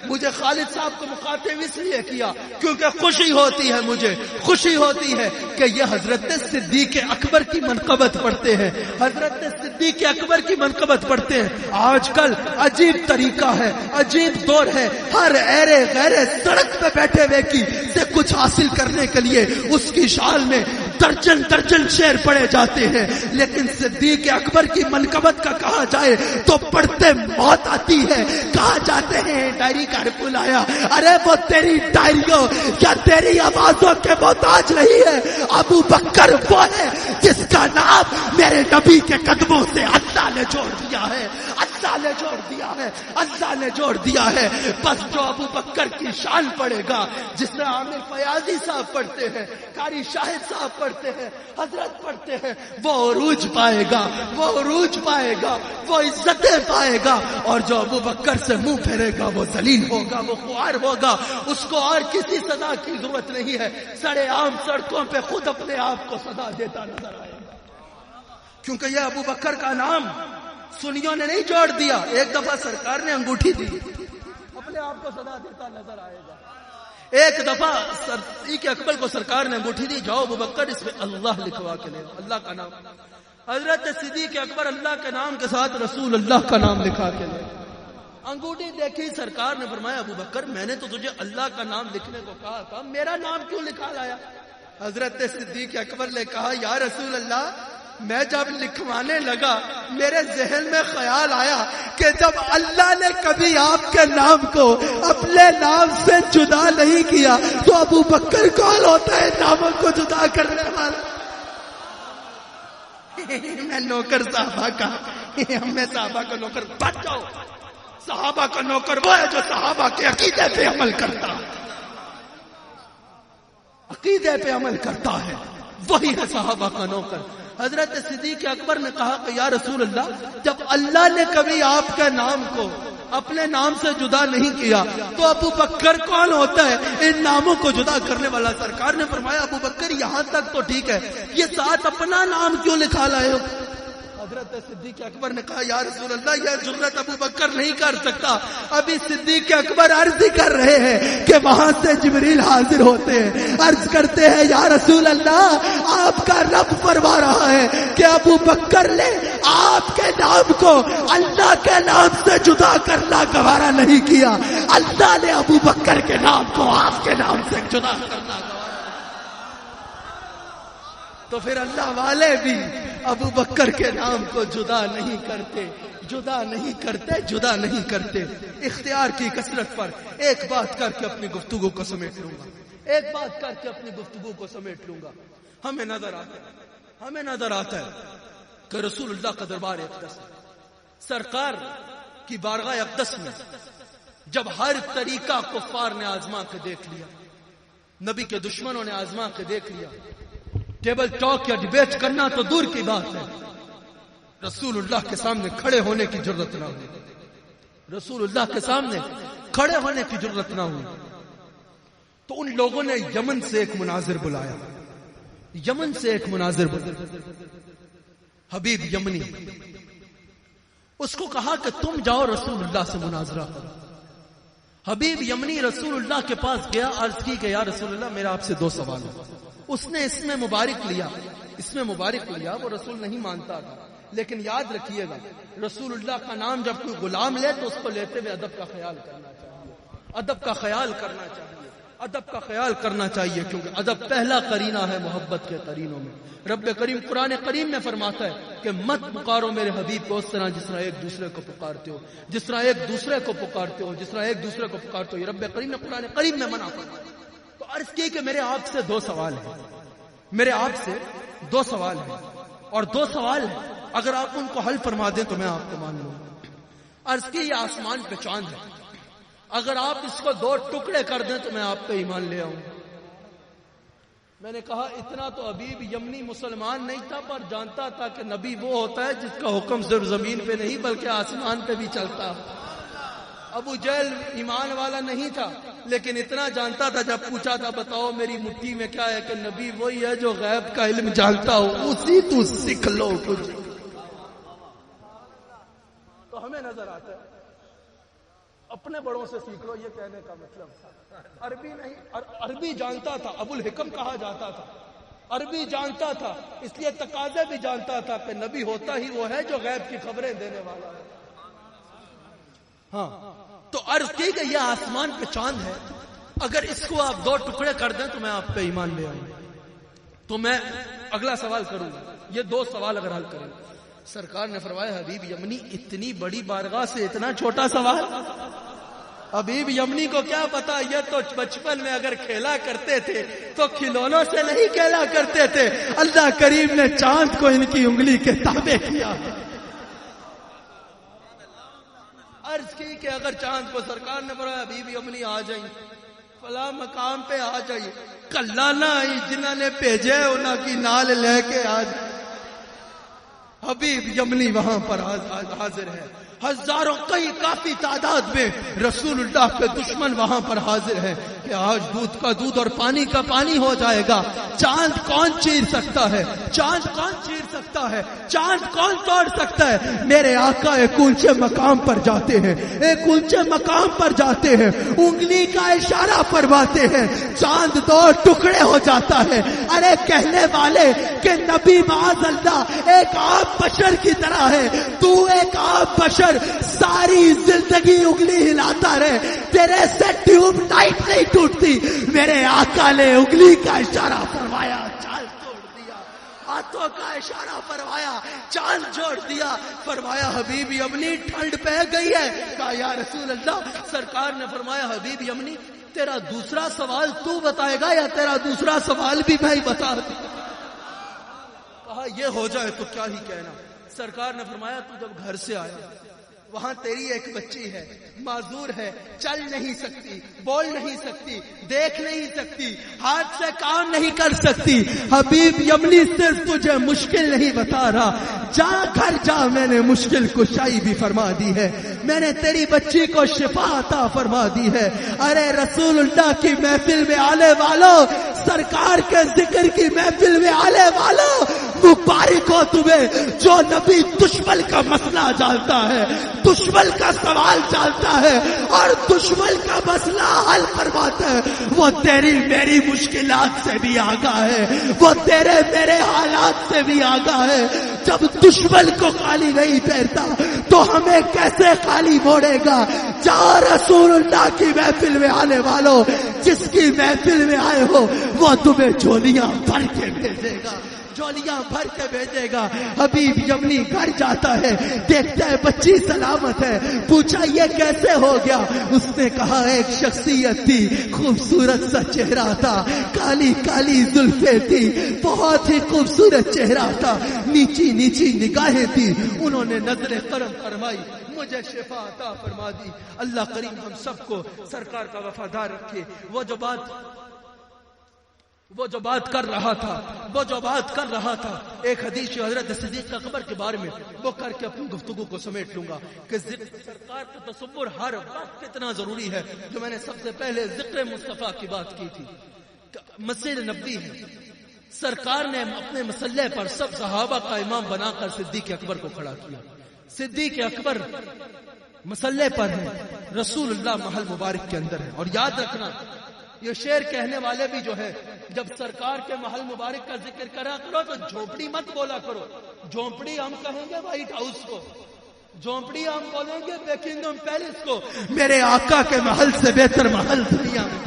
مجھے خالد صاحب کو مخاطب اس لیے کیا کیونکہ خوشی ہوتی ہے, مجھے خوشی ہوتی ہے کہ یہ حضرت صدیق اکبر کی منقبت پڑھتے ہیں, حضرت صدیق اکبر کی منقبت پڑھتے ہیں. آج کل عجیب طریقہ ہے, عجیب دور ہے, ہر ایرے غیرے سڑک پہ بیٹھے ہوئے کی سے کچھ حاصل کرنے کے لیے اس کی شان میں درجن درجن شعر پڑھے جاتے ہیں, لیکن صدیق اکبر کی منقبت کا کہا جائے تو پڑھتے موت آتی ہے. کہا جاتے ہیں ڈائری کا رپول آیا, ارے وہ تیری ڈائریوں یا تیری آوازوں کے محتاج نہیں ہے, ابو بکر وہ ہے جس کا نام میرے نبی کے قدموں سے اللہ نے جوڑ دیا ہے, اللہ نے جوڑ دیا ہے, اللہ نے جوڑ دیا ہے. بس جو ابو بکر کی شان پڑے گا, جس میں عامر فیاضی صاحب پڑھتے ہیں, قاری شاہد صاحب پڑھتے ہیں, حضرت پڑھتے ہیں, وہ عروج پائے گا, وہ عروج پائے گا, وہ عزتیں پائے گا. اور جو ابو بکر سے منہ پھیرے گا وہ ذلیل ہوگا, وہ خوار ہوگا, اس کو اور کسی صدا کی ضرورت نہیں ہے. سڑے عام سڑکوں پہ خود اپنے آپ کو صدا دیتا نظر آئے گا, کیونکہ یہ ابو بکر کا نام سنیوں نے نہیں جوڑ دیا. ایک دفعہ سرکار نے انگوٹھی دی, اپنے اپنے آپ کو صدا دیتا نظر آئے گا. ایک دفعہ صدیق اکبر کو سرکار نے انگوٹھی دی, جاؤ ابو بکر اس میں اللہ لکھوا کے لے, اللہ کا نام. حضرت صدیق اکبر اللہ کے نام کے ساتھ رسول اللہ کا نام لکھا کے لے. انگوٹھی دیکھی, سرکار نے فرمایا ابو بکر میں نے تو تجھے اللہ کا نام لکھنے کو کہا تھا, میرا نام کیوں لکھا لایا؟ حضرت صدیق اکبر نے کہا یا رسول اللہ, میں جب لکھوانے لگا میرے ذہن میں خیال آیا کہ جب اللہ نے کبھی آپ کے نام کو اپنے نام سے جدا نہیں کیا تو ابو بکر کون ہوتا ہے ناموں کو جدا کرنے والا؟ میں نوکر صحابہ کا, میں صحابہ کا نوکر. بچ جاؤ, صحابہ کا نوکر وہ ہے جو صحابہ کے عقیدے پہ عمل کرتا ہے, عقیدے پہ عمل کرتا ہے, وہی ہے صحابہ کا نوکر. حضرت صدیق اکبر نے کہا کہ یا رسول اللہ, جب اللہ نے کبھی آپ کے نام کو اپنے نام سے جدا نہیں کیا تو ابو بکر کون ہوتا ہے ان ناموں کو جدا کرنے والا؟ سرکار نے فرمایا ابو بکر یہاں تک تو ٹھیک ہے, یہ ساتھ اپنا نام کیوں لکھا لائے ہو؟ حضرت صدیق اکبر نے کہا یا رسول اللہ, یہ جرأت ابو بکر نہیں کر سکتا. ابھی صدیق اکبر عرض کر رہے ہیں کہ وہاں سے جبریل حاضر ہوتے ہیں, عرض کرتے ہیں یا رسول اللہ, آپ کا رب فرما رہا ہے کہ ابو بکر نے آپ کے نام کو اللہ کے نام سے جدا کرنا گوارا نہیں کیا, اللہ نے ابو بکر کے نام کو آپ کے نام سے جدا کرنا. تو پھر اللہ والے بھی ابو بکر کے نام کو جدا نہیں کرتے, جدا نہیں کرتے, جدا نہیں کرتے. اختیار کی کثرت پر ایک بات کر کے اپنی گفتگو کو سمیٹ لوں گا, ایک بات کر کے اپنی گفتگو کو سمیٹ لوں گا. ہمیں نظر آتا ہے کہ رسول اللہ کا دربار اقدس, سرکار کی بارگاہ اقدس میں جب ہر طریقہ کفار نے آزما کے دیکھ لیا, نبی کے دشمنوں نے آزما کے دیکھ لیا, ٹیبل ٹاک یا ڈیبیٹ کرنا تو دور کی بات ہے, رسول اللہ کے سامنے کھڑے ہونے کی ضرورت نہ ہوئی, رسول اللہ کے سامنے کھڑے ہونے کی ضرورت نہ ہوئی. تو ان لوگوں نے یمن سے ایک مناظر بلایا, یمن سے ایک مناظر بلایا, حبیب یمنی. اس کو کہا کہ تم جاؤ رسول اللہ سے مناظرہ کرو. حبیب یمنی رسول اللہ کے پاس گیا, عرض کی کہ یا رسول اللہ میرا آپ سے 2 سوال ہے. اس نے اس میں مبارک لیا, وہ رسول نہیں مانتا تھا, لیکن یاد رکھیے گا رسول اللہ کا نام جب کوئی غلام لے تو اس کو لیتے ہوئے ادب کا خیال کرنا چاہیے, ادب کا خیال کرنا چاہیے, ادب کا خیال کرنا چاہیے, کیونکہ ادب پہلا قرینہ ہے محبت کے قرینوں میں. رب کریم قرآن کریم میں فرماتا ہے کہ مت پکارو میرے حبیب کو اس طرح جس طرح ایک دوسرے کو پکارتے ہو, جس طرح ایک دوسرے کو پکارتے ہو, جس طرح ایک دوسرے کو پکارتے ہو. یہ رب کریم نے قرآن کریم میں منع فرمایا. تو عرض کی کہ میرے آپ سے 2 سوال ہیں, میرے آپ سے 2 سوال ہیں, اور 2 سوال ہیں, اگر آپ ان کو حل فرما دیں تو میں آپ کو مان لوں. عرض کی یہ آسمان پہ چاند ہے, اگر آپ اس کو 2 ٹکڑے کر دیں تو میں آپ پہ ایمان لے آؤں. میں نے کہا اتنا تو حبیب یمنی مسلمان نہیں تھا, پر جانتا تھا کہ نبی وہ ہوتا ہے جس کا حکم صرف زمین پہ نہیں بلکہ آسمان پہ بھی چلتا. ابو جہل ایمان والا نہیں تھا, لیکن اتنا جانتا تھا جب پوچھا تھا بتاؤ میری مٹھی میں کیا ہے, کہ نبی وہی ہے جو غیب کا علم جانتا ہو, اسی تو سیکھ لو کچھ. تو ہمیں نظر آتا ہے اپنے بڑوں سے سیکھ لو, یہ کہنے کا مطلب عربی نہیں, عربی جانتا تھا, ابو الحکم کہا جاتا تھا, عربی جانتا تھا, اس لیے تقاضے بھی جانتا تھا کہ نبی ہوتا ہی وہ ہے جو غیب کی خبریں دینے والا ہے. ہاں تو عرض کی کہ یہ آسمان پہ چاند ہے, اگر اس کو آپ 2 ٹکڑے کر دیں تو میں آپ پہ ایمان لے آؤں. تو میں اگلا سوال کروں گا, یہ 2 سوال اگر حل کریں. سرکار نے فرمایا حبیب یمنی اتنی بڑی بارگاہ سے اتنا چھوٹا سوال. حبیب یمنی کو کیا پتا, یہ تو بچپن میں اگر کھیلا کرتے تھے تو کھلونوں سے نہیں کھیلا کرتے تھے, اللہ کریم نے چاند کو ان کی انگلی کے تابع کیا. عرض کی کہ اگر چاند کو سرکار نے فرمایا حبیب یمنی آ جائیں, فلاں مقام پہ آ جائیے, کلا نہ آئی جنہوں نے بھیجے انہوں کی نال لے کے آ جائے. حبیب یمنی وہاں پر حاضر ہے, ہزاروں کئی کافی تعداد میں رسول اللہ کے دشمن وہاں پر حاضر ہیں. کہ آج دودھ کا دودھ اور پانی کا پانی ہو جائے گا. چاند کون چیر سکتا ہے؟ چاند کون چیر سکتا ہے؟ چاند کون توڑ سکتا ہے؟ میرے آقا ایک اونچے مقام پر جاتے ہیں، ایک اونچے مقام پر جاتے ہیں، انگلی کا اشارہ فرماتے ہیں، چاند دو ٹکڑے ہو جاتا ہے. ارے کہنے والے کہ نبی معاذ اللہ ایک عام بشر کی طرح ہے، تو ایک عام بشر ساری زندگی انگلی ہلاتا رہے، تیرے سے ٹیوب لائٹ نہیں ٹوٹتی. میرے آقا نے انگلی کا اشارہ فرمایا، چاند توڑ دیا، ہاتھوں کا اشارہ فرمایا، چاند جوڑ دیا. فرمایا حبیب یمنی ٹھنڈ پہ گئی ہے. کہا یا رسول اللہ. سرکار نے فرمایا حبیب یمنی تیرا دوسرا سوال تو بتائے گا یا تیرا دوسرا سوال بھی میں بتا دوں؟ کہا یہ ہو جائے تو کیا ہی کہنا. سرکار نے فرمایا تو جب گھر سے آیا وہاں تیری ایک بچی ہے، معذور ہے، چل نہیں سکتی، بول نہیں سکتی، دیکھ نہیں سکتی، ہاتھ سے کام نہیں کر سکتی. حبیب یمنی صرف تجھے مشکل نہیں بتا رہا، جا گھر جا، میں نے مشکل کشائی بھی فرما دی ہے، میں نے تیری بچی کو شفا عطا فرما دی ہے. ارے رسول اللہ کی محفل میں آنے والوں، سرکار کے ذکر کی محفل میں آنے والوں، مبارک ہو تمہیں جو نبی دشمن کا مسئلہ جانتا ہے، دشمن کا سوال جانتا ہے اور دشمن کا مسئلہ حل کرواتا ہے. وہ تیری میری مشکلات سے بھی آگاہ ہے، وہ تیرے میرے حالات سے بھی آگاہ ہے. جب دشمن کو خالی نہیں پھیرتا تو ہمیں کیسے خالی موڑے گا؟ جا رسول اللہ کی محفل میں آنے والوں، جس کی محفل میں آئے ہو وہ تمہیں جھولیاں بھر کے بھیجے گا، جولیاں بھر کے بھیجے گا. حبیب یمنی گھر جاتا ہے، دیکھتا ہے بچی سلامت ہے. پوچھا یہ کیسے ہو گیا؟ اس نے کہا ایک شخصیت تھی، خوبصورت سا چہرہ تھا، کالی کالی زلفیں تھی، بہت ہی خوبصورت چہرہ تھا، نیچی نیچی نگاہیں تھی. انہوں نے نظر کرم فرمائی، مجھے شفا عطا فرما دی. اللہ کریم ہم سب کو سرکار کا وفادار رکھے. وہ جو بات کر رہا تھا ایک حدیث جو حضرت صدیق اکبر کے بارے میں وہ کر کے اپنی گفتگو کو سمیٹ لوں گا کہ سرکار کا تصور ہر وقت کتنا ضروری ہے. جو میں نے سب سے پہلے ذکر مصطفیٰ کی بات کی تھی، مسجد نبوی ہے، سرکار نے اپنے مسلح پر سب صحابہ کا امام بنا کر صدیق اکبر کو کھڑا کیا. صدیق اکبر مسلح پر ہے، رسول اللہ محل مبارک کے اندر ہے. اور یاد رکھنا یہ شعر کہنے والے بھی جو ہے، جب سرکار کے محل مبارک کا ذکر کرا کرو تو جھونپڑی مت بولا کرو. جھونپڑی ہم کہیں گے وائٹ ہاؤس کو، جھونپڑی ہم بولیں گے بیکنگم پیلس کو. میرے آقا کے محل سے بہتر محل دنیا میں،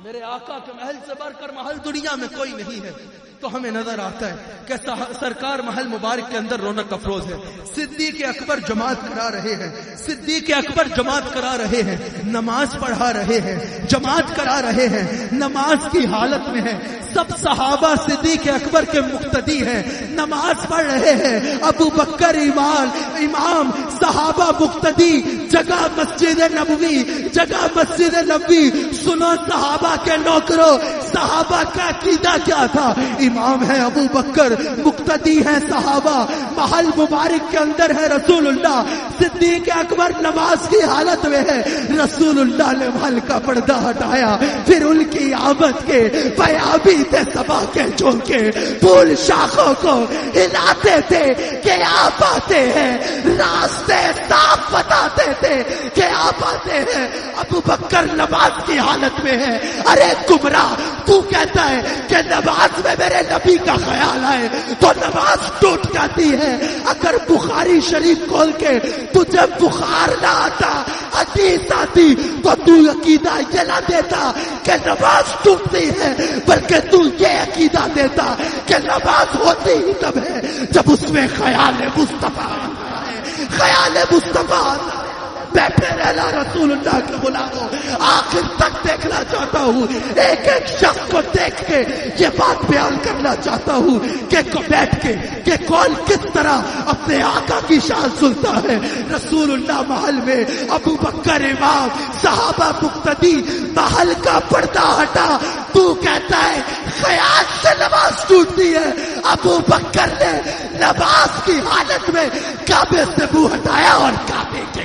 میرے آقا کے محل سے بڑھ کر محل دنیا میں کوئی نہیں ہے. تو ہمیں نظر آتا ہے کہ سرکار محل مبارک کے اندر رونق افروز ہے. صدیق اکبر جماعت کرا رہے ہیں، صدیق اکبر جماعت کرا رہے ہیں، نماز پڑھا رہے ہیں، جماعت کرا رہے ہیں، نماز کی حالت میں ہے. سب صحابہ صدیق اکبر کے مقتدی ہیں، نماز پڑھ رہے ہیں. ابو بکر امام، صحابہ مقتدی. جگہ مسجد نبوی، جگہ مسجد نبوی. سنو صحابہ کے نوکروں، صحابہ کا عقیدہ کیا تھا؟ امام ہے ابو بکر، مقتدی ہے صحابہ، محل مبارک کے اندر ہے رسول اللہ. صدیق اکبر نماز کی حالت میں ہے. رسول اللہ نے محل کا پردہ ہٹایا، پھر ان کی آمد کے پیابی تھے صبا کے جھونکے، پھول شاخوں کو ہلاتے تھے کہ آپ آتے ہیں، راستے صاف بتاتے تھے کہ آپ آتے ہیں. ابو بکر نماز کی حالت میں ہے. ارے گمراہ، تو کہتا ہے کہ نماز میں میرے نبی کا خیال آئے تو نماز ٹوٹ جاتی ہے. اگر بخاری شریف کھول کے تجھے بخار نہ آتا، حدیث آتی، تو تو عقیدہ یہ نہ دیتا کہ نماز ٹوٹتی ہے، بلکہ تو یہ عقیدہ دیتا کہ نماز ہوتی ہی تب ہے جب اس میں خیال مصطفیٰ آتا ہے. خیال مصطفیٰ آتا ہے. بیٹھے رہنا رسول اللہ کے غلاموں، آخر تک دیکھنا چاہتا ہوں، ایک ایک شخص کو دیکھ کے یہ بات بیان کرنا چاہتا ہوں کہ بیٹھ کے کہ کون کس طرح اپنے آقا کی شان سنتا ہے. رسول اللہ محل میں، ابو بکر امام، صحابہ مقتدی. محل کا پردہ ہٹا، تو کہتا ہے خیال سے نماز ٹوٹتی ہے. ابو بکر نے نماز کی حالت میں کعبے سے منہ ہٹایا اور کعبے کے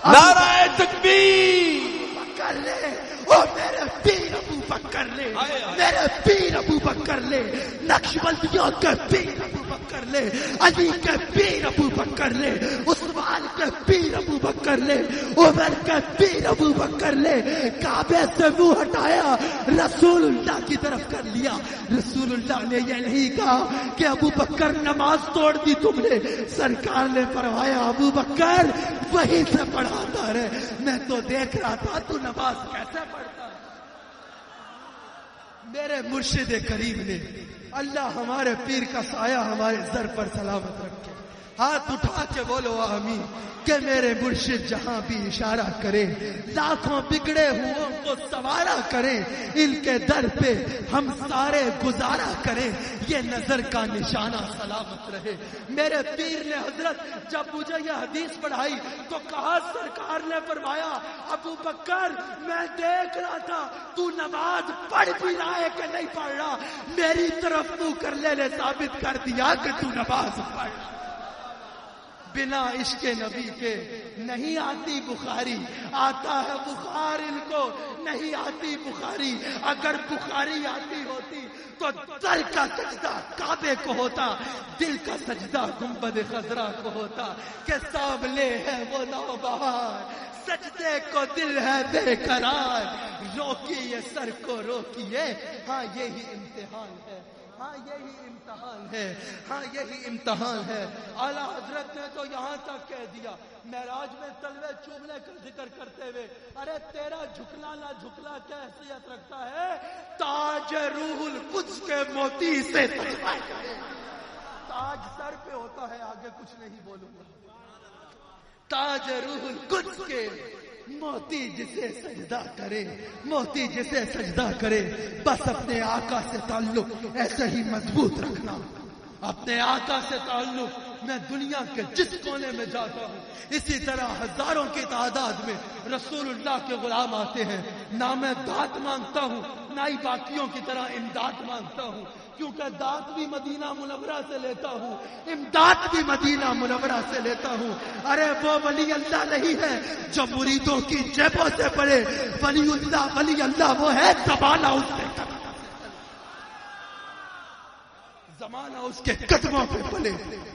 نعرہ تکبیر کر لے اور میرے پیر ابو بکر لے، میرے پیر ابو بکر لے، نقشبندیوں کے پیر ابو بکر لے، علی کے پیر ابو بکر لے، عثمان کے پیر ابو بکر لے، عمر کے پیر ابو بکر لے. کعبے سے منہ ہٹایا، رسول اللہ کی طرف کر لیا. رسول اللہ نے یہ نہیں کہا کہ ابو بکر نماز توڑ دی تم نے، سرکار نے فرمایا ابو بکر وہیں سے پڑھاتا رہے، میں تو دیکھ رہا تھا تو نماز کیسے پڑھتا. میرے مرشد کریم نے، اللہ ہمارے پیر کا سایہ ہمارے سر پر سلامت رکھے. ہاتھ اٹھا کے بولو آمین. کہ میرے مرشد جہاں بھی اشارہ کرے، لاکھوں بگڑے ہوں کو سوارا کریں، ان کے در پہ ہم سارے گزارا کریں، یہ نظر کا نشانہ سلامت رہے. میرے پیر نے حضرت جب مجھے یہ حدیث پڑھائی تو کہا، سرکار نے فرمایا ابو بکر میں دیکھ رہا تھا تو نماز پڑھ بھی رہا ہے کہ نہیں پڑھ رہا، میری طرف منہ کر لے ثابت کر دیا کہ تو نماز پڑھ. بنا عشق نبی کے نہیں آتی بخاری، آتا ہے بخار ان کو نہیں آتی بخاری. اگر بخاری آتی ہوتی تو دل کا سجدہ کعبے کو ہوتا، دل کا سجدہ گنبد خضرا کو ہوتا. کہ سامنے ہے وہ نوبہار، سجدے کو دل ہے بے قرار، روکیے سر کو روکیے، ہاں یہی امتحان ہے، ہاں یہی امتحان ہے، ہاں یہی امتحان ہے. اعلیٰ حضرت نے تو یہاں تک کہہ دیا معراج میں تلوے چومنے کا ذکر کرتے ہوئے، ارے تیرا جھکنا نہ جھکنا کیا حیثیت رکھتا ہے، تاج روح القدس کے موتی سے تاج سر پہ ہوتا ہے، آگے کچھ نہیں بولوں گا. تاج روح القدس کے موتی جسے سجدہ کرے، موتی جسے سجدہ کرے، بس اپنے آقا سے تعلق ایسے ہی مضبوط رکھنا. اپنے آقا سے تعلق، میں دنیا کے جس کونے میں جاتا ہوں اسی طرح ہزاروں کی تعداد میں رسول اللہ کے غلام آتے ہیں، نہ میں داد مانگتا ہوں نہ ہی باقیوں کی طرح امداد مانگتا ہوں، کیونکہ داد بھی مدینہ منورہ سے لیتا ہوں، امداد بھی مدینہ منورہ سے لیتا ہوں. ارے وہ ولی اللہ نہیں ہے جو مریدوں کی جیبوں سے پڑے، ولی اللہ وہ ہے زمانہ اس کے زمانہ اس کے قدموں پہ پلے،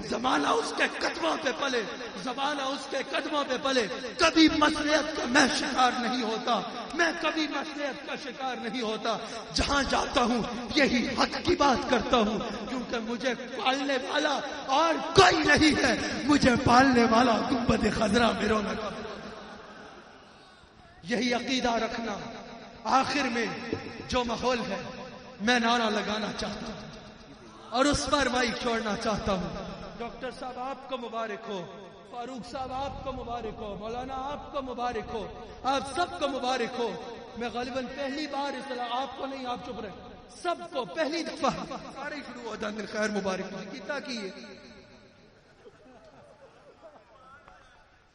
زمانہ اس کے قدموں پہ پلے، زمانہ اس کے قدموں پہ پلے. کبھی مصلحت کا میں شکار نہیں ہوتا، میں کبھی مصلحت کا شکار نہیں ہوتا. جہاں جاتا ہوں یہی حق کی بات کرتا ہوں، کیونکہ مجھے پالنے والا اور کوئی نہیں ہے، مجھے پالنے والا گنبد خضرا میں رونا. یہی عقیدہ رکھنا. آخر میں جو ماحول ہے میں نعرہ لگانا چاہتا ہوں اور اس پر مائک چھوڑنا چاہتا ہوں. ڈاکٹر صاحب آپ کو مبارک ہو، فاروق صاحب آپ کو مبارک ہو، مولانا آپ کو مبارک ہو، آپ سب کو مبارک ہو. میں غالباً پہلی بار اصلاح آپ کو نہیں، آپ چپ رہے، سب کو پہلی دفعہ سارے شروع ہو جانے خیر مبارک کیتا کیے.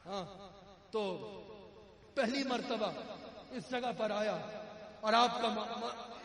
ہاں تو پہلی مرتبہ اس جگہ پر آیا اور آپ کا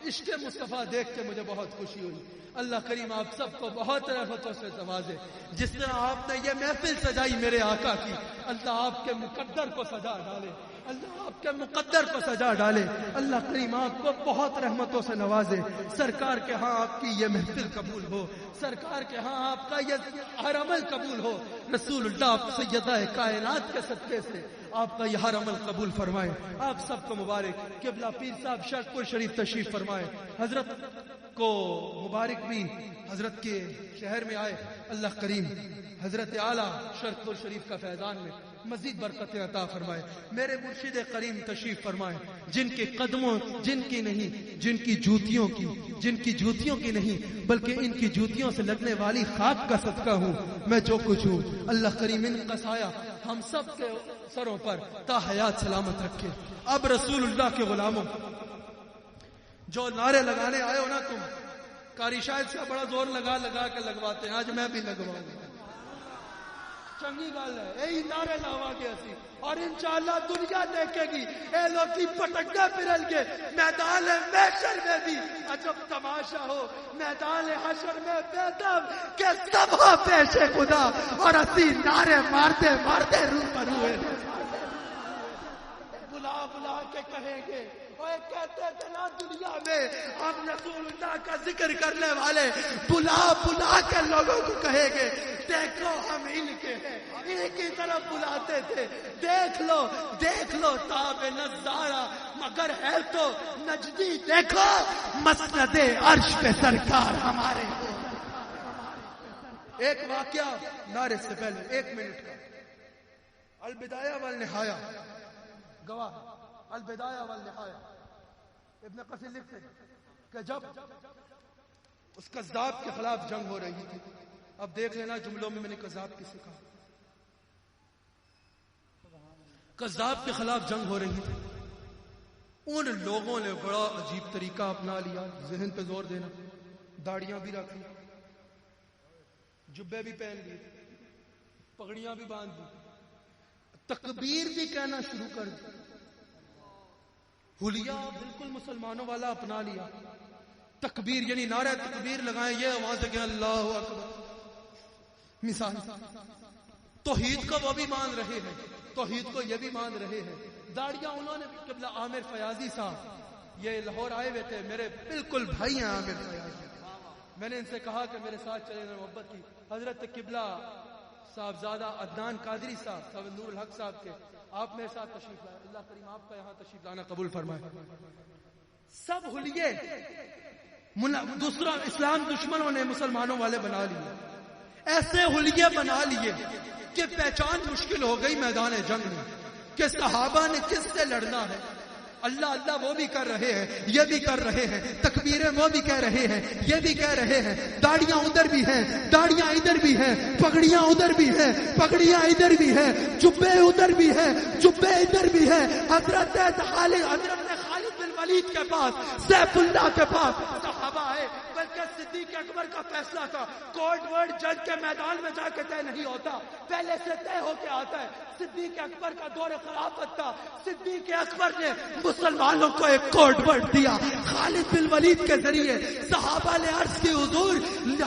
عشق مصطفیٰ دیکھ کے مجھے بہت خوشی ہوئی. اللہ کریم آپ سب کو بہت رحمتوں سے نوازے. جس طرح آپ نے یہ محفل سجائی میرے آقا کی، اللہ آپ کے مقدر کو سجا ڈالے، اللہ آپ کے مقدر کو سجا ڈالے. اللہ کریم آپ کو بہت رحمتوں سے نوازے. سرکار کے ہاں آپ کی یہ محفل قبول ہو، سرکار کے ہاں آپ کا یہ ہر عمل قبول ہو. رسول اللہ سیدہ کائنات کے صدقے سے آپ کا یہ ہر عمل قبول فرمائے. آپ سب کو مبارک. قبلہ پیر صاحب شرق پور شریف تشریف فرمائے. حضرت کو مبارک بھی حضرت کے شہر میں آئے. اللہ کریم حضرت اعلیٰ شرق پور شریف کا فیضان میں مزید برکتیں عطا فرمائے. میرے مرشد کریم تشریف فرمائے، جن کے قدموں، جن کی نہیں، جن کی جوتیوں کی نہیں بلکہ ان کی جوتیوں سے لگنے والی خاک کا صدقہ ہوں میں جو کچھ ہوں. اللہ کریم ان کا سایہ ہم سب کے سروں پر تا حیات سلامت رکھے. اب رسول اللہ کے غلاموں جو نعرے لگانے آئے ہو نا، تم قاری شاہد سے بڑا زور لگا کے لگواتے ہیں، آج میں بھی لگواؤں گا. چنگی گل ہے، یہی نعرے لاوا گے اسی اور انشاءاللہ دنیا دیکھے گی. اے لوکی پٹکے پھرل گے میدان محشر میں بھی عجب تماشا ہو. میدان حشر میں بیدم کہ سب ہو پیش خدا اور اسی نعرے مارتے روبرو ہوئے. کے کہیں گے اور کہتے تھے نا دنیا میں ہم رسول اللہ کا ذکر کرنے والے بلا بلا کے لوگوں کو کہیں گے دیکھو ہم ان کے ہیں، ان کی طرف بلاتے تھے، دیکھ لو تاب نظارہ مگر ہے تو نجدی، دیکھو مسند عرش پہ سرکار ہمارے ہو۔ ایک واقعہ نعرے سے پہلے 1 منٹ کا، البدایہ والنہایہ گواہ، البدایہ والنہایہ ابن کثیر لکھتے ہیں کہ جب اس کذاب کے خلاف جنگ ہو رہی تھی، اب دیکھ لینا جملوں میں نے کذاب کسے کہا، کذاب کے خلاف جنگ ہو رہی تھی، ان لوگوں نے بڑا عجیب طریقہ اپنا لیا، ذہن پہ زور دینا، داڑیاں بھی رکھ لی، جبے بھی پہن لیے، پگڑیاں بھی باندھ دی، تکبیر بھی کہنا شروع کر دی، حلیہ بالکل مسلمانوں والا اپنا لیا، تکبیر یعنی نعرہ تکبیر لگائیں، یہ آواز ہے کہ اللہ اکبر، مثال توحید کو وہ بھی مان رہے ہیں، توحید کو یہ بھی مان رہے ہیں، داڑیاں انہوں نے بھی، قبلہ عامر فیاضی صاحب یہ لاہور آئے ہوئے تھے، میرے بالکل بھائی ہیں عامر فیاضی، میں نے ان سے کہا کہ میرے ساتھ چلے، محبت کی، حضرت قبلہ صاحبزادہ عدنان قادری صاحب نور الحق صاحب کے، آپ میرے ساتھ تشریف لائے، اللہ کریم آپ کا یہاں تشریف لانا قبول فرمائے۔ سب حلیے دوسرا اسلام دشمنوں نے مسلمانوں والے بنا لیے، ایسے حلیے بنا لیے کہ پہچان مشکل ہو گئی میدان جنگ میں کہ صحابہ نے کس سے لڑنا ہے، اللہ اللہ وہ بھی کر رہے ہیں، یہ بھی کر رہے ہیں، تکبیریں وہ بھی کہہ رہے ہیں، یہ بھی کہہ رہے ہیں، داڑیاں ادھر بھی ہیں، داڑیاں ادھر بھی ہیں، پگڑیاں ادھر بھی ہیں، پگڑیاں ادھر بھی ہیں، جبے ادھر بھی ہیں، جبے ادھر بھی ہیں، حضرت خالد بن ولید کے پاس، سیف اللہ کے پاس صحابہ آئے، بلکہ صدیق اکبر کا فیصلہ تھا، کورٹ ورڈ جنگ کے میدان میں جا کے طے نہیں ہوتا، پہلے سے طے ہو کے آتا ہے، صدیق اکبر کا دور خلافت تھا، صدیق اکبر نے مسلمانوں کو ایک کوڈ ورڈ دیا، خالد بن ولید کے ذریعے صحابہ نے عرض کی حضور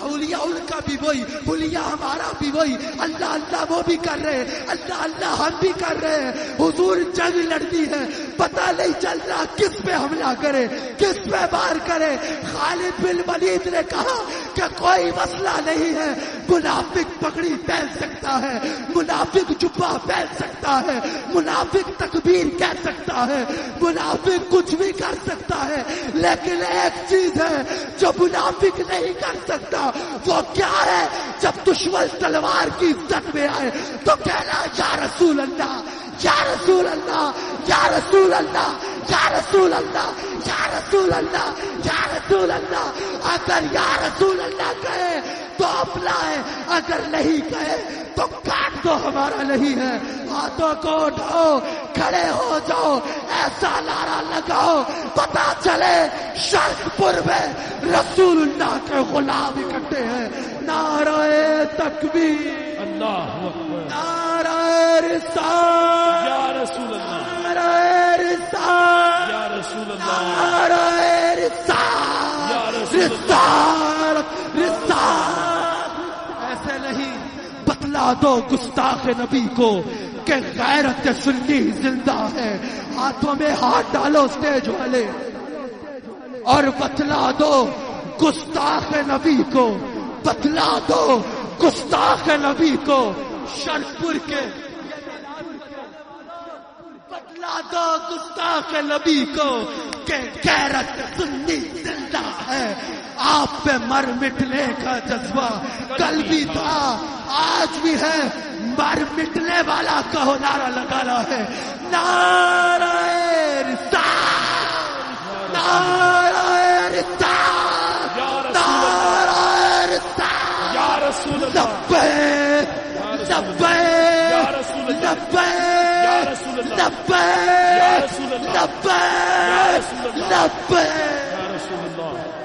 حلیہ ان کا بھی وہی، حلیہ ہمارا بھی وہی، اللہ اللہ وہ بھی کر رہے ہیں، اللہ اللہ ہم بھی کر رہے ہیں، حضور جنگ لڑتی ہے، پتہ نہیں چل رہا کس پہ حملہ کرے، کس پہ وار کرے، خالد بن ولید نے کہا کہ کوئی مسئلہ نہیں ہے، منافق پگڑی پہن سکتا ہے، منافق جبہ پہن سکتا ہے، منافق تکبیر کہہ سکتا ہے، منافق کچھ بھی کر سکتا ہے، لیکن ایک چیز ہے جو منافق نہیں کر سکتا، وہ کیا ہے؟ جب دشمن تلوار کی عزت میں آئے تو کہنا یا رسول اللہ، یا رسول اللہ، یا رسول اللہ، یا رسول اللہ، یا رسول اللہ، یا رسول اللہ، اگر یا رسول اللہ کہے تو اپنا ہے، اگر نہیں کہے تو کاٹ دو ہمارا نہیں ہے، ہاتھوں کو اٹھاؤ، کھڑے ہو جاؤ، ایسا نعرہ لگاؤ پتا چلے شرق پور میں رسول اللہ کے غلام اکٹھے ہیں، نعرہ تکبیر، اللہ اکبر، نعرہ رسالت، یا رسول اللہ، نعرہ رسالت، یا رسول اللہ، نعرہ رسالت، رسالت، رسالت، ایسے نہیں، بتلا دو گستاخ نبی کو کہ غیرت سنی زندہ ہے، ہاتھوں میں ہاتھ ڈالو اسٹیج والے اور بتلا دو گستاخ نبی کو، بتلا دو گستاخ نبی کو، شرپور کے بتلا دو گستاخ نبی کو کہ غیرت سنی زندہ ہے، آپ پہ مر مٹنے کا جذبہ کل بھی تھا آج بھی ہے، مر مٹنے والا کہو نعرہ لگانا ہے، نعرہ رسالت، نعرہ رسالت، نعرہ رسالت، یا رسول اللہ، لبیک لبیک لبیک لبیک لبیک لبیک، یا رسول اللہ،